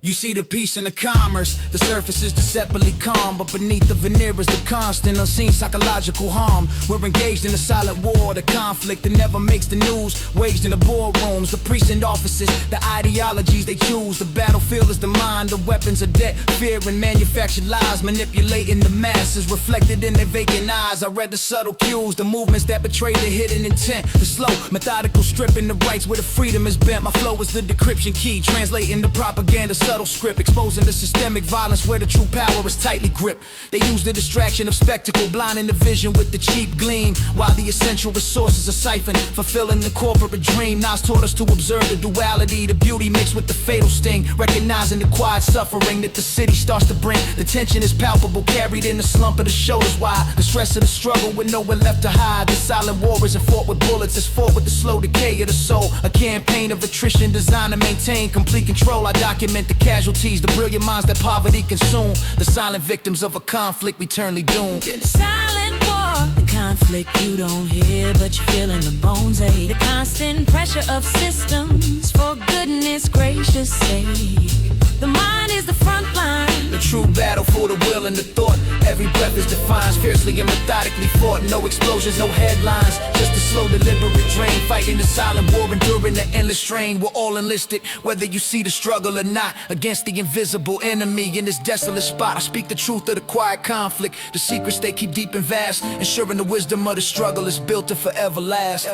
You see the peace and the commerce. The surface is deceptively calm, but beneath the veneer is the constant, unseen psychological harm. We're engaged in a silent war, the conflict that never makes the news, waged in the boardrooms, the precinct offices, the ideologies they choose. The battlefield is the mind, the weapons of debt, fear and manufactured lies, manipulating the masses, reflected in their vacant eyes. I read the subtle cues, the movements that betray the hidden intent, the slow, methodical stripping the rights where the freedom is bent. My flow is the decryption key, translating the propaganda subtle script, exposing the systemic violence where the true power is tightly gripped. They use the distraction of spectacle, blinding the vision with the cheap gleam, while the essential resources are siphoned, fulfilling the corporate dream. Nas taught us to observe the duality, the beauty mixed with the fatal sting, recognizing the quiet suffering that the city starts to bring. The tension is palpable, carried in the slump of the shoulders, why the stress of the struggle with nowhere left to hide. The silent war isn't fought with bullets, it's fought with the slow decay of the soul. A campaign of attrition designed to maintain complete control. I document the casualties, the brilliant minds that poverty consume, the silent victims of a conflict eternally doomed. Silent war, the conflict you don't hear, but you feel in the bones, eh? The constant pressure of systems, for goodness gracious sake. The mind is the front line, the true battle for the will and the thought. Every breath is defined, fiercely and methodically fought. No explosions, no headlines, just a slow deliberate drain, fighting the silent war, enduring the endless strain. We're all enlisted, whether you see the struggle or not, against the invisible enemy in this desolate spot. I speak the truth of the quiet conflict, the secrets they keep deep and vast, ensuring the wisdom of the struggle is built to forever last.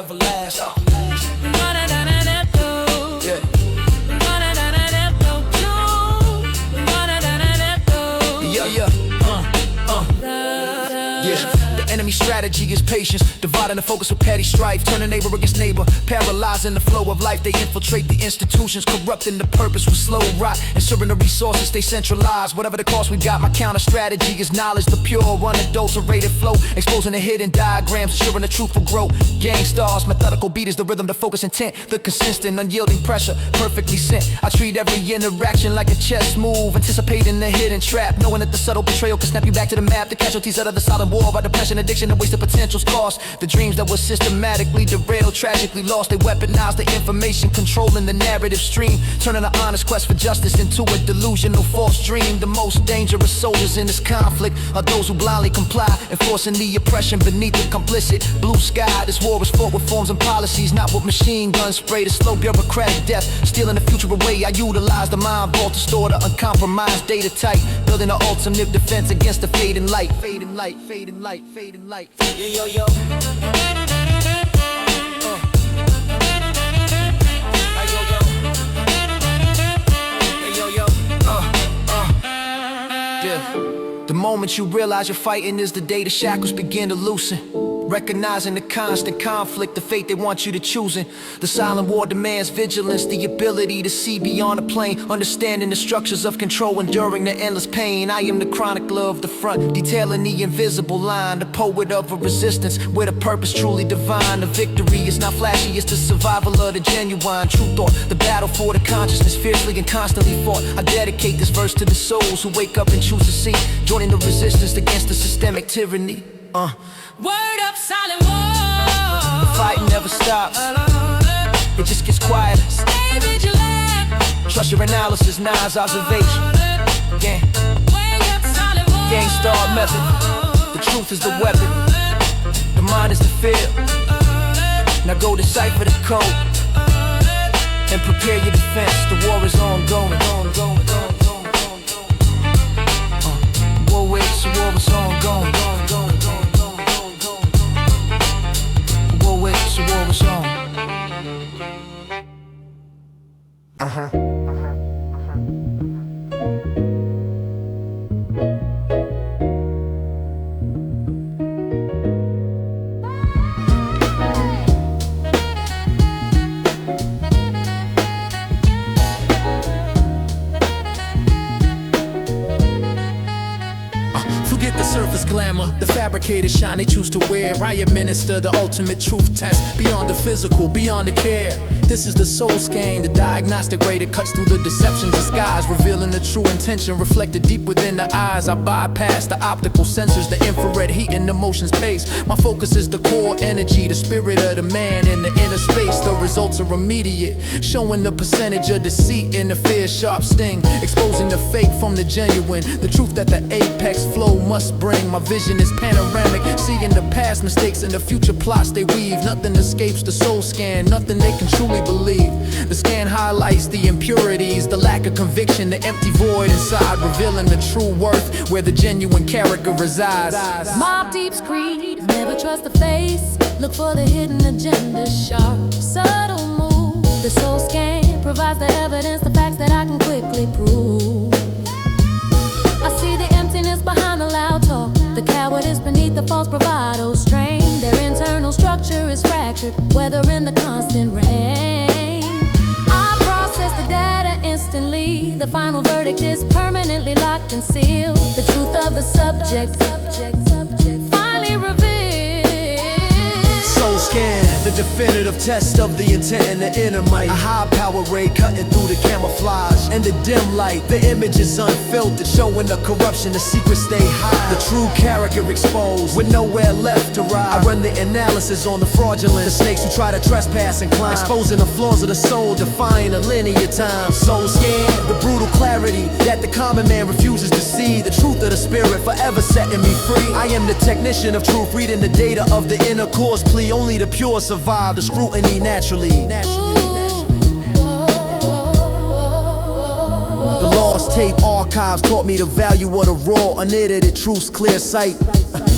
Yeah. The enemy strategy is patience, dividing the focus with petty strife, turning neighbor against neighbor, paralyzing the flow of life. They infiltrate the institutions, corrupting the purpose with slow rot, ensuring the resources stay centralized. Whatever the cost we got, my counter strategy is knowledge, the pure, unadulterated flow, exposing the hidden diagrams, ensuring the truth will grow. Gang stars, methodical beat is the rhythm, the focus intent, the consistent, unyielding pressure, perfectly sent. I treat every interaction like a chess move, anticipating the hidden trap, knowing that the subtle betrayal can snap you back to the map. The casualties out of the silent war by depression, addiction, and wasted potential's cost. The dreams that were systematically derailed, tragically lost. They weaponized the information, controlling the narrative stream, turning the honest quest for justice into a delusional false dream. The most dangerous soldiers in this conflict are those who blindly comply, enforcing the oppression beneath the complicit blue sky. This war is fought with forms and policies, not with machine guns spray. The slow bureaucratic death, stealing the future away. I utilize the mind vault to store the uncompromised data tight, building an ultimate defense against the fading light. Fading light, fading light, fading light. Yo, yo, yo. The moment you realize you're fighting is the day the shackles begin to loosen. Recognizing the constant conflict, the fate they want you to choosing. The silent war demands vigilance, the ability to see beyond the plane, understanding the structures of control, enduring the endless pain. I am the chronicler of the front, detailing the invisible line, the poet of a resistance with a purpose truly divine. The victory is not flashy, it's the survival of the genuine true thought. The battle for the consciousness, fiercely and constantly fought. I dedicate this verse to the souls who wake up and choose to see, joining the resistance against the systemic tyranny. Word up, silent war. The fight never stops, it just gets quieter. Stay vigilant. Trust your analysis, Nas observation. Gang, Wake up, silent war. gang star method. The truth is the weapon, the mind is the field. Now go decipher the code and prepare your defense. The war is ongoing. War waits, the war is ongoing. War waits, the war is on. Forget the surface glamour, the fabricated shine they choose to wear. I administer the ultimate truth test, beyond the physical, beyond the care. This is the soul scan, the diagnostic ray that cuts through the deception disguise, revealing the true intention reflected deep within the eyes. I bypass the optical sensors, the infrared heat and the motion space. My focus is the core energy, the spirit of the man in the inner space. The results are immediate, showing the percentage of deceit in the fear sharp sting, exposing the fake from the genuine, the truth that the apex flow must bring. My vision is panoramic, seeing the past mistakes and the future plots they weave. Nothing escapes the soul scan, nothing they can truly believe. The scan highlights the impurities, the lack of conviction, the empty void inside, revealing the true worth where the genuine character resides. Mob Deep's creed, never trust the face. Look for the hidden agenda, sharp, subtle move. The soul scan provides the evidence, the facts that I can quickly prove. I see the emptiness behind the loud talk, the cowardice beneath the false bravado strain. Their internal structure is fractured, weathering the constant rain. I process the data instantly, the final verdict is permanently locked and sealed. The truth of the subject finally revealed. Soul scan, the definitive test of the intent and the inner might. A high power ray cutting through the camouflage and the dim light. The image is unfiltered, showing the corruption, the secrets stay high. The true character exposed, with nowhere left to ride. I run the analysis on the fraudulent, the snakes who try to trespass and climb, exposing the flaws of the soul, defying a linear time. Soul scan, the brutal clarity that the common man refuses to see. The truth of the spirit forever setting me free. I am the technician of truth, reading the data of the inner course plea. Only the pure survive the scrutiny naturally. The lost tape archives taught me the value of the raw, unedited truth's clear sight.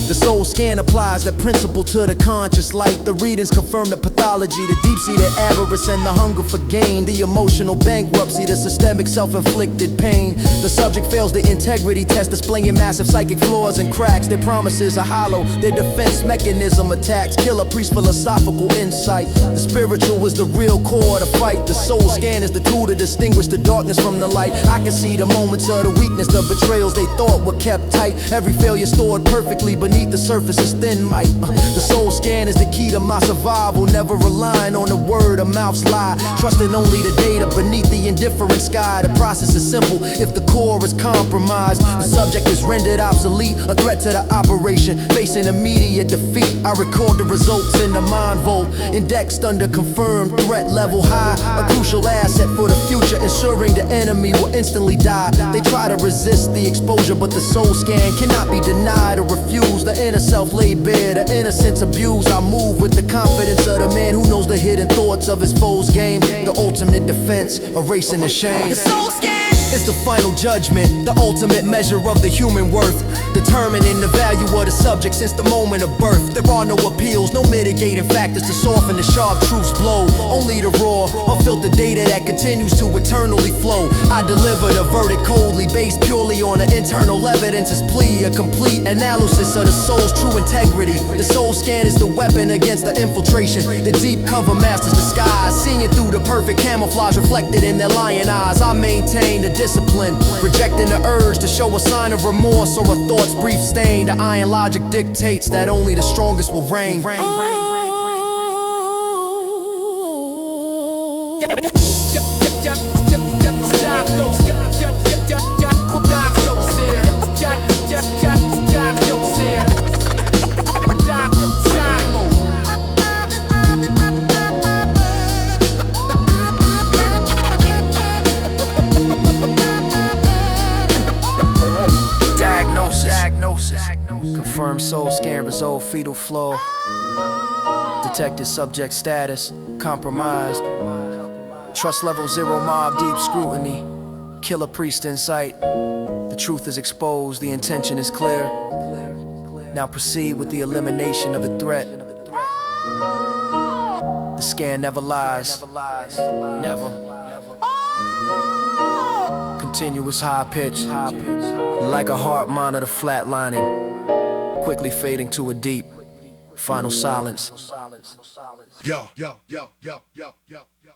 The soul scan applies that principle to the conscious light. The readings confirm the pathology, the deep-seated avarice and the hunger for gain, the emotional bankruptcy, the systemic self-inflicted pain. The subject fails the integrity test, displaying massive psychic flaws and cracks. Their promises are hollow, their defense mechanism attacks. Killer priest philosophical insight. The spiritual is the real core of the fight. The soul scan is the tool to distinguish the darkness from the light. I can see the moments of the weakness, the betrayals they thought were kept tight. Every failure stored perfectly beneath the surface is thin might. The soul scan is the key to my survival, never relying on the word of mouth's lie, trusting only the data beneath the indifferent sky. The process is simple if the core is compromised. The subject is rendered obsolete, a threat to the operation, facing immediate defeat. I record the results in the mind vault, indexed under confirmed threat level high. A crucial asset for the future, ensuring the enemy will instantly die. They try to resist the exposure, but the soul scan cannot be denied or refused. The inner self laid bare, the innocence abused. I move with the confidence of the man who knows the hidden thoughts of his foe's game. The ultimate defense, erasing the shame. The soul scan is the final judgment, the ultimate measure of the human worth, determining the value of the subject since the moment of birth. There are no appeals, no mitigating factors to soften the sharp truth's blow. Only the raw, unfiltered data that continues to eternally flow. I deliver the verdict coldly, based purely on the internal evidence. Is plea, a complete analysis of the soul's true integrity. The soul scan is the weapon against the infiltration. The deep cover masters disguise, seeing through the perfect camouflage reflected in their lion eyes. I maintain the discipline, rejecting the urge to show a sign of remorse or a thought's brief stain. The iron logic dictates that only the strongest will reign. Confirmed soul scan, resolve fetal flow. Detected subject status, compromised. Trust level 0, mob deep scrutiny. Killer priest in sight. The truth is exposed, the intention is clear. Now proceed with the elimination of the threat. The scan never lies. Never. Continuous high pitch, like a heart monitor flatlining, quickly fading to a deep, final silence. Yo, yo, yo, yo, yo, yo, yo.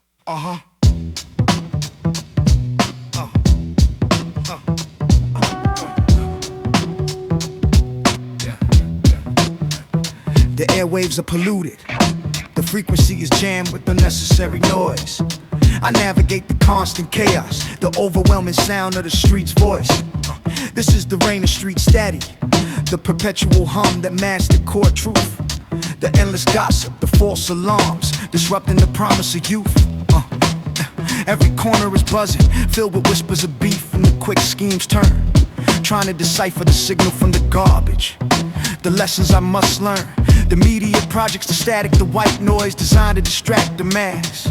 The airwaves are polluted. The frequency is jammed with unnecessary noise. I navigate the constant chaos, the overwhelming sound of the street's voice. This is the reign of street static, the perpetual hum that masks the core truth. The endless gossip, the false alarms, disrupting the promise of youth. Every corner is buzzing, filled with whispers of beef, and the quick schemes turn, trying to decipher the signal from the garbage. The lessons I must learn, the media projects, the static, the white noise designed to distract the mass,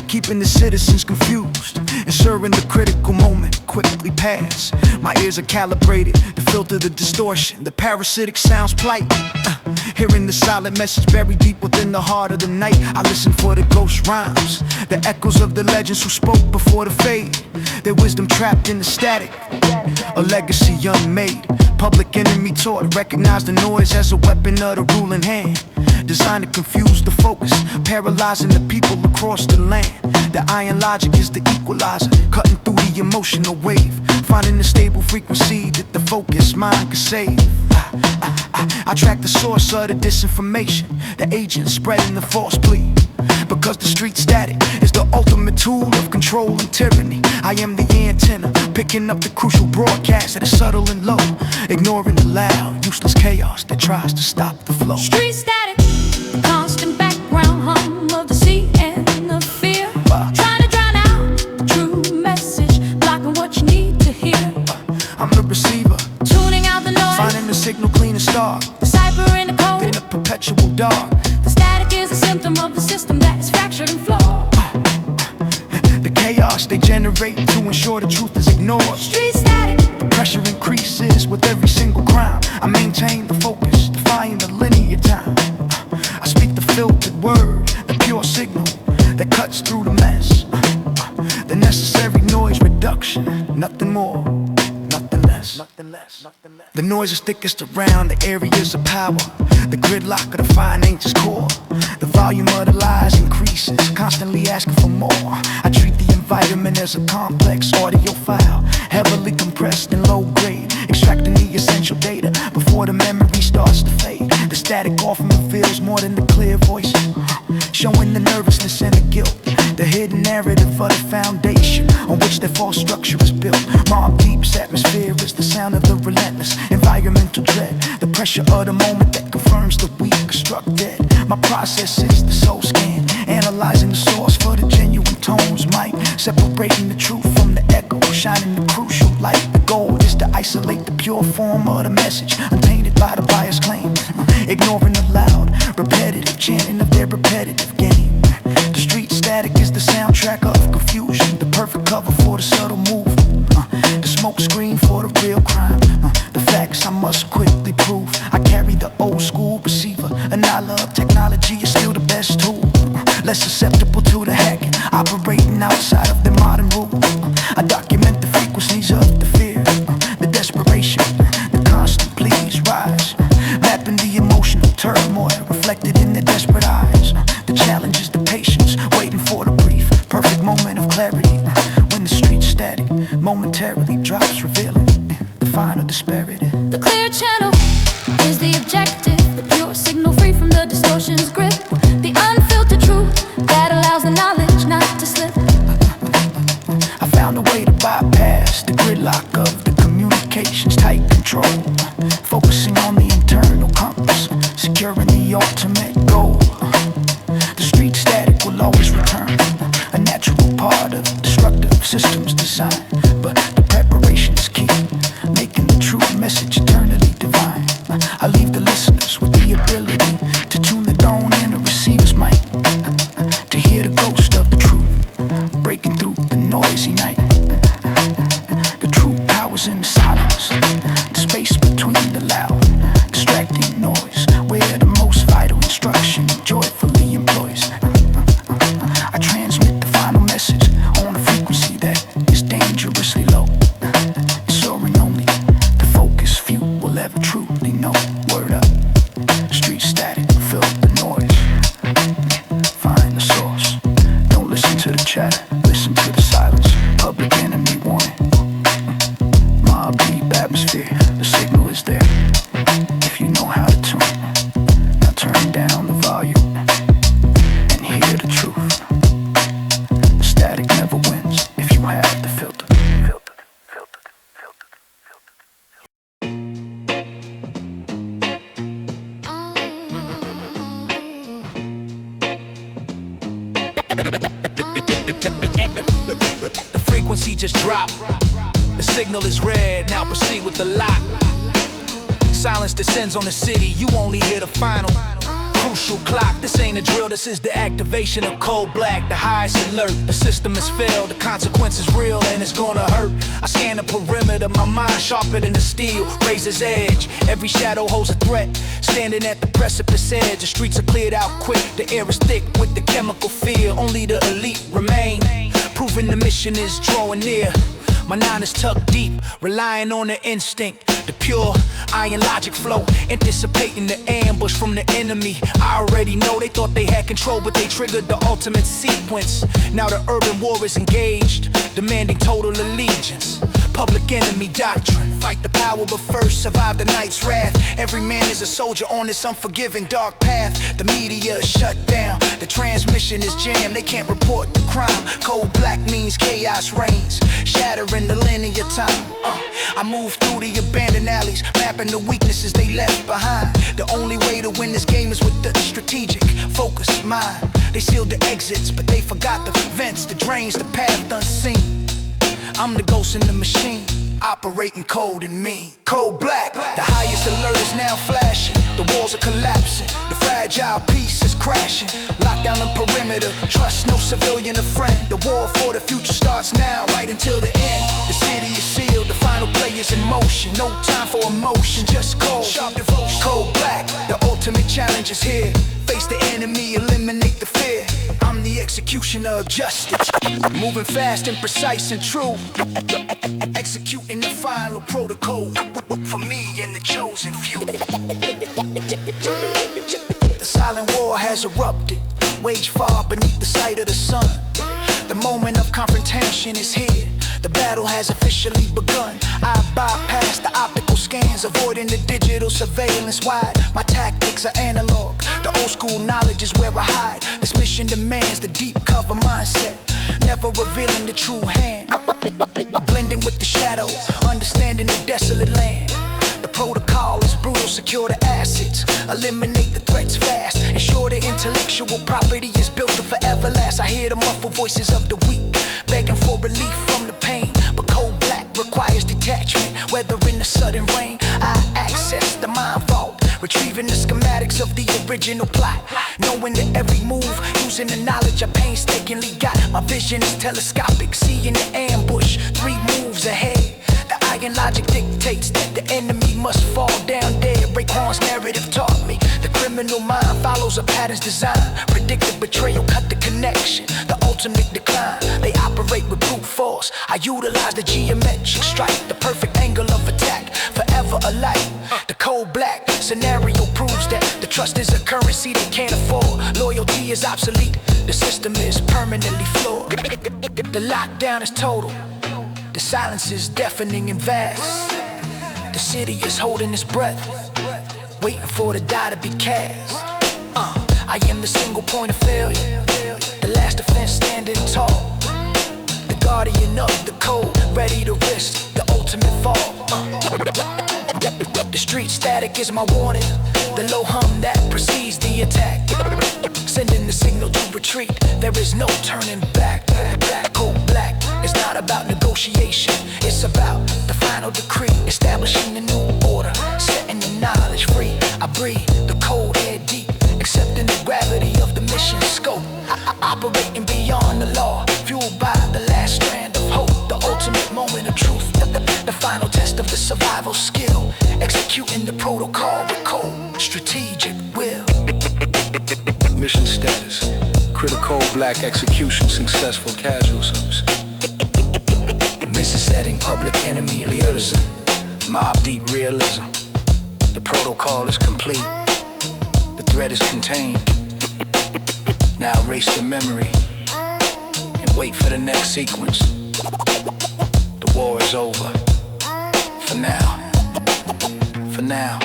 keeping the citizens confused, ensuring the critical moment quickly pass. My ears are calibrated to filter the distortion, the parasitic sounds plight. Hearing the silent message buried deep within the heart of the night, I listen for the ghost rhymes, the echoes of the legends who spoke before the fade, their wisdom trapped in the static, a legacy unmade. Public enemy taught, recognize the noise as a weapon of the ruling hand, designed to confuse the focus, paralyzing the people across the land. The iron logic is the equalizer, cutting through the emotional wave, finding the stable frequency that the focused mind can save. I track the source of the disinformation, the agents spreading the false plea, because the street static is the ultimate tool of control and tyranny. I am the antenna, picking up the crucial broadcast that is subtle and low, ignoring the loud, useless chaos that tries to stop the flow. Street static, the constant background hum of the sea and the fear, trying to drown out the true message, blocking what you need to hear. I'm the receiver, tuning out the noise, finding the signal clean and stark, the cipher in the code, in the perpetual dark. The static is a symptom of the system that is fractured and flawed. The chaos they generate to ensure the truth is ignored. Street static, the pressure increases with every single crime. I maintain the focus, defying the linear time. I speak the filtered word, the pure signal that cuts through the mess. The necessary noise reduction, nothing more, nothing less. The noise is thickest around the areas of power, the gridlock of the fine angel's core. The volume of the lies increases, constantly asking for more. I treat the environment as a complex audio file, heavily compressed and low grade, extracting the essential data before the memory starts to fade. The static often reveals more than the clear voice, showing the nervousness and the guilt, the hidden narrative of the foundation on which their false structure is built. Mob Deep's atmosphere is the sound of the relentless environmental dread, the pressure of the moment that confirms the weak are struck dead. My process is the soul scan, analyzing the source for the genuine tones, mic, separating the truth from the echo, shining the crucial light. The goal is to isolate the pure form of the message, untainted by the biased claim, ignoring the loud, repetitive chanting of their repetitive game. The street static is the soundtrack of confusion, the perfect cover for the subtle move, the smoke screen for the real crime, the facts I must quickly prove. I carry the old school receiver, and I love technology is still the best tool, less susceptible to the hacking, operating outside of the modern rules. I document the frequencies of the fear, the desperation, the constant pleas rise, mapping the emotional turmoil reflected in their desperate eyes. The challenge is the patience, waiting for the brief, perfect moment of clarity, when the street static momentarily drops, revealing the final disparity. the clear channel is the objective, the pure signal free from the distortion's grip, the unfiltered truth that allows the knowledge not to slip. I found a way to bypass the gridlock of the communications tight control, focusing on the internal compass, securing the ultimate goal. The street static will always return, a natural part of destructive systems design, but the preparation is key, making the true message eternally divine. I leave the listeners with the ability to tune the dome and the receiver's mic, to hear the ghost of the truth breaking through the noisy night. The true power's in the silence, the space between the loud, distracting noise, where the most vital instruction joyfully employs. I transmit the final message on a frequency that is dangerous The frequency just dropped. The signal is red, now proceed with the lock. Silence descends on the city, you only hear the final crucial clock. This ain't a drill, this is the activation of cold black. The highest alert, the system has failed. The consequence is real and it's gonna hurt. I scan the perimeter, my mind sharper than the steel, razor's edge. Every shadow holds a threat, standing at the precipice edge. The streets are cleared out quick, the air is thick with the chemical fear. Only the elite remain, proving the mission is drawing near. My nine is tucked deep, relying on the instinct, the pure iron logic flow, anticipating the ambush from the enemy. I already know they thought they had control, but they triggered the ultimate sequence. Now the urban war is engaged, demanding total allegiance. Public enemy doctrine, fight the power but first survive the night's wrath. Every man is a soldier on this unforgiving dark path. The media is shut down, the transmission is jammed. They can't report the crime. Cold black means chaos reigns, shattering the linear time. I move through the abandoned alleys, mapping the weaknesses they left behind. The only way to win this game is with the strategic, focused mind. They sealed the exits, but they forgot the vents, the drains, the path unseen. I'm the ghost in the machine, operating cold and mean. Cold black, the highest alert is now flashing. The walls are collapsing, the fragile peace is crashing. Lock down the perimeter, trust no civilian or friend. The war for the future starts now, right until the end. The city is sealed, the final play is in motion. No time for emotion, just cold, sharp devotion. Cold black, the ultimate challenge is here. Face the enemy, eliminate the fear. I'm the executioner of justice, moving fast and precise and true, executing the final protocol for me and the chosen few. The silent war has erupted, waged far beneath the sight of the sun. The moment of confrontation is here, the battle has officially begun. I bypass the optical scans, avoiding the digital surveillance wide. My tactics are analog, the old school knowledge is where I hide. This mission demands the deep cover mindset, never revealing the true hand. Blending with the shadows, understanding the desolate land. The protocol is brutal, secure the assets, eliminate the threats fast, ensure the intellectual property is built to forever last. I hear the muffled voices of the weak, begging for relief from the pain. But cold black requires detachment, whether in the sudden rain. I access the mind vault, retrieving the schematics of the original plot, knowing that every move, using the knowledge I painstakingly got. My vision is telescopic, seeing the ambush 3 moves ahead. The iron logic dictates that the enemy must fall down dead. Raekwon's narrative taught me the criminal mind follows a pattern's design. Predicted betrayal, cut the connection, the ultimate decline. They operate with brute force, I utilize the geometric strike, the perfect angle of attack, forever alike. The cold black scenario proves that the trust is a currency they can't afford. Loyalty is obsolete, the system is permanently flawed. The lockdown is total, the silence is deafening and vast. The city is holding its breath, waiting for the die to be cast. I am the single point of failure, the last defense standing tall, the guardian of the code, ready to risk the ultimate fall. The street static is my warning, the low hum that precedes the attack, sending the signal to retreat. There is no turning back. Black, cold black, it's not about negotiation, it's about the final decree, establishing the new order, setting the knowledge free. I breathe the cold air deep, accepting the gravity of the mission scope. Operating beyond the law, fueled by the last strand of hope. The ultimate moment of truth, the final test of the survival skill, executing the protocol with cold, strategic will. Mission status, critical black execution, successful casualties. Mission setting, public enemy lyricism, mob deep realism. The protocol is complete, the threat is contained. Now erase the memory and wait for the next sequence. The war is over, for now, for now.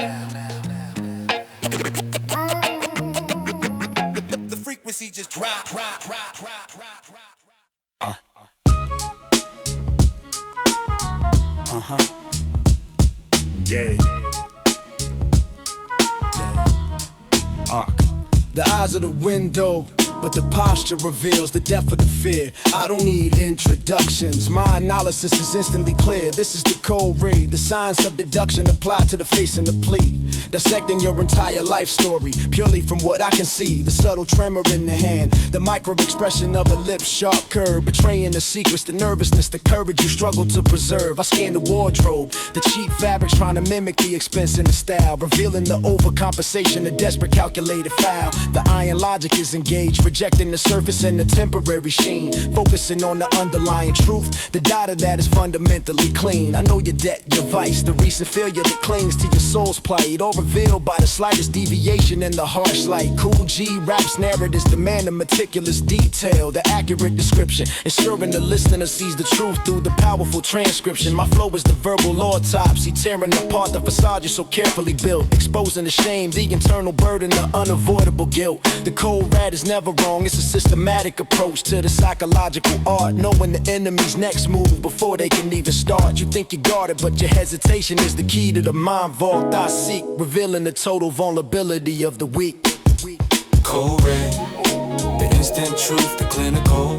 The frequency just drop. Yeah. The eyes of the window, but the posture reveals the depth of the fear. I don't need introductions, my analysis is instantly clear. This is the cold read, the science of deduction applied to the face and the plea. Dissecting your entire life story, purely from what I can see. The subtle tremor in the hand, the micro expression of a lip's sharp curve, betraying the secrets, the nervousness, the courage you struggle to preserve. I scan the wardrobe, the cheap fabrics trying to mimic the expense in the style, revealing the overcompensation, the desperate calculated foul. The iron logic is engaged, rejecting the surface and the temporary sheen, focusing on the underlying truth, the data that is fundamentally clean. I know your debt, your vice, the recent failure that clings to your soul's plight, all revealed by the slightest deviation in the harsh light. Cool G raps narratives demand a meticulous detail, the accurate description, ensuring the listener sees the truth through the powerful transcription. My flow is the verbal autopsy, tearing apart the facade you so carefully built, exposing the shame, the internal burden, the unavoidable guilt. The cold rat is never wrong, it's a systematic approach to the psychological art, knowing the enemy's next move before they can even start. You think you got it, but your hesitation is the key to the mind vault I seek, revealing the total vulnerability of the weak. Cold red, the instant truth, the clinical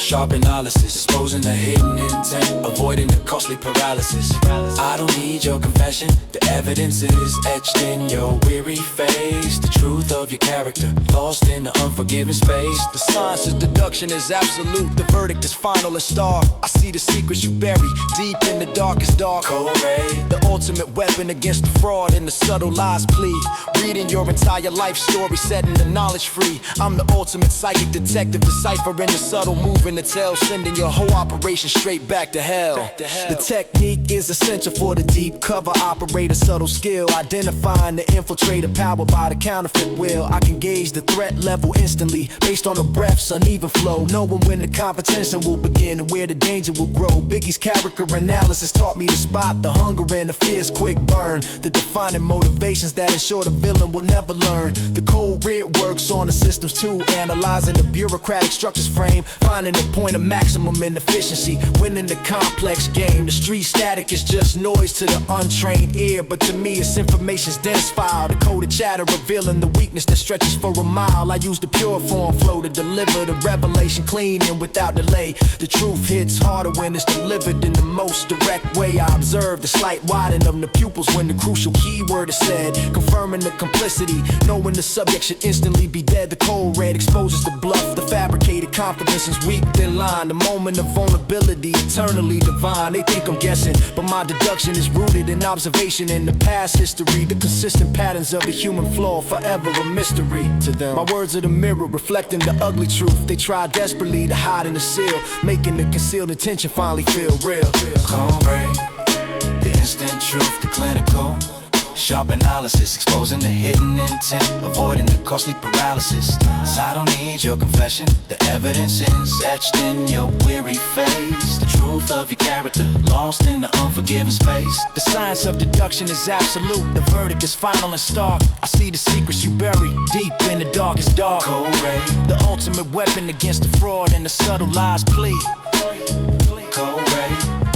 sharp analysis, exposing the hidden intent, avoiding the costly paralysis. I don't need your confession, the evidence is etched in your weary face. The truth of your character, lost in the unforgiving space. The science of deduction is absolute, the verdict is final and stark. I see the secrets you bury deep in the darkest dark. Cold ray, the ultimate weapon against the fraud and the subtle lies plea. Reading your entire life story, setting the knowledge free. I'm the ultimate psychic detective, deciphering the subtle movement to tell, sending your whole operation straight back to hell. The technique is essential for the deep cover operator, subtle skill, identifying the infiltrator powered by the counterfeit will. I can gauge the threat level instantly based on the breath's uneven flow, knowing when the competition will begin and where the danger will grow. Biggie's character analysis taught me to spot the hunger and the fear's quick burn, the defining motivations that ensure the villain will never learn. The cold red works on the systems too, analyzing the bureaucratic structures frame, finding the point of maximum inefficiency, winning the complex game. The street static is just noise to the untrained ear, but to me it's information's dense file, the coded chatter revealing the weakness that stretches for a mile. I use the pure form flow to deliver the revelation clean and without delay. The truth hits harder when it's delivered in the most direct way. I observe the slight widening of the pupils when the crucial keyword is said, confirming the complicity, knowing the subject should instantly be dead. The cold red exposes the bluff, the fabricated confidence is weak thin line, the moment of vulnerability eternally divine. They think I'm guessing, but my deduction is rooted in observation in the past history. The consistent patterns of the human flaw, forever a mystery to them. My words are the mirror reflecting the ugly truth they try desperately to hide in the seal, making the concealed intention finally feel real. cold ray, the instant truth, the clinical sharp analysis, exposing the hidden intent, avoiding the costly paralysis. So I don't need your confession, the evidence is etched in your weary face. The truth of your character, lost in the unforgiving space. The science of deduction is absolute, the verdict is final and stark. I see the secrets you bury deep in the darkest dark. Cold ray, the ultimate weapon against the fraud and the subtle lies plea. cold ray,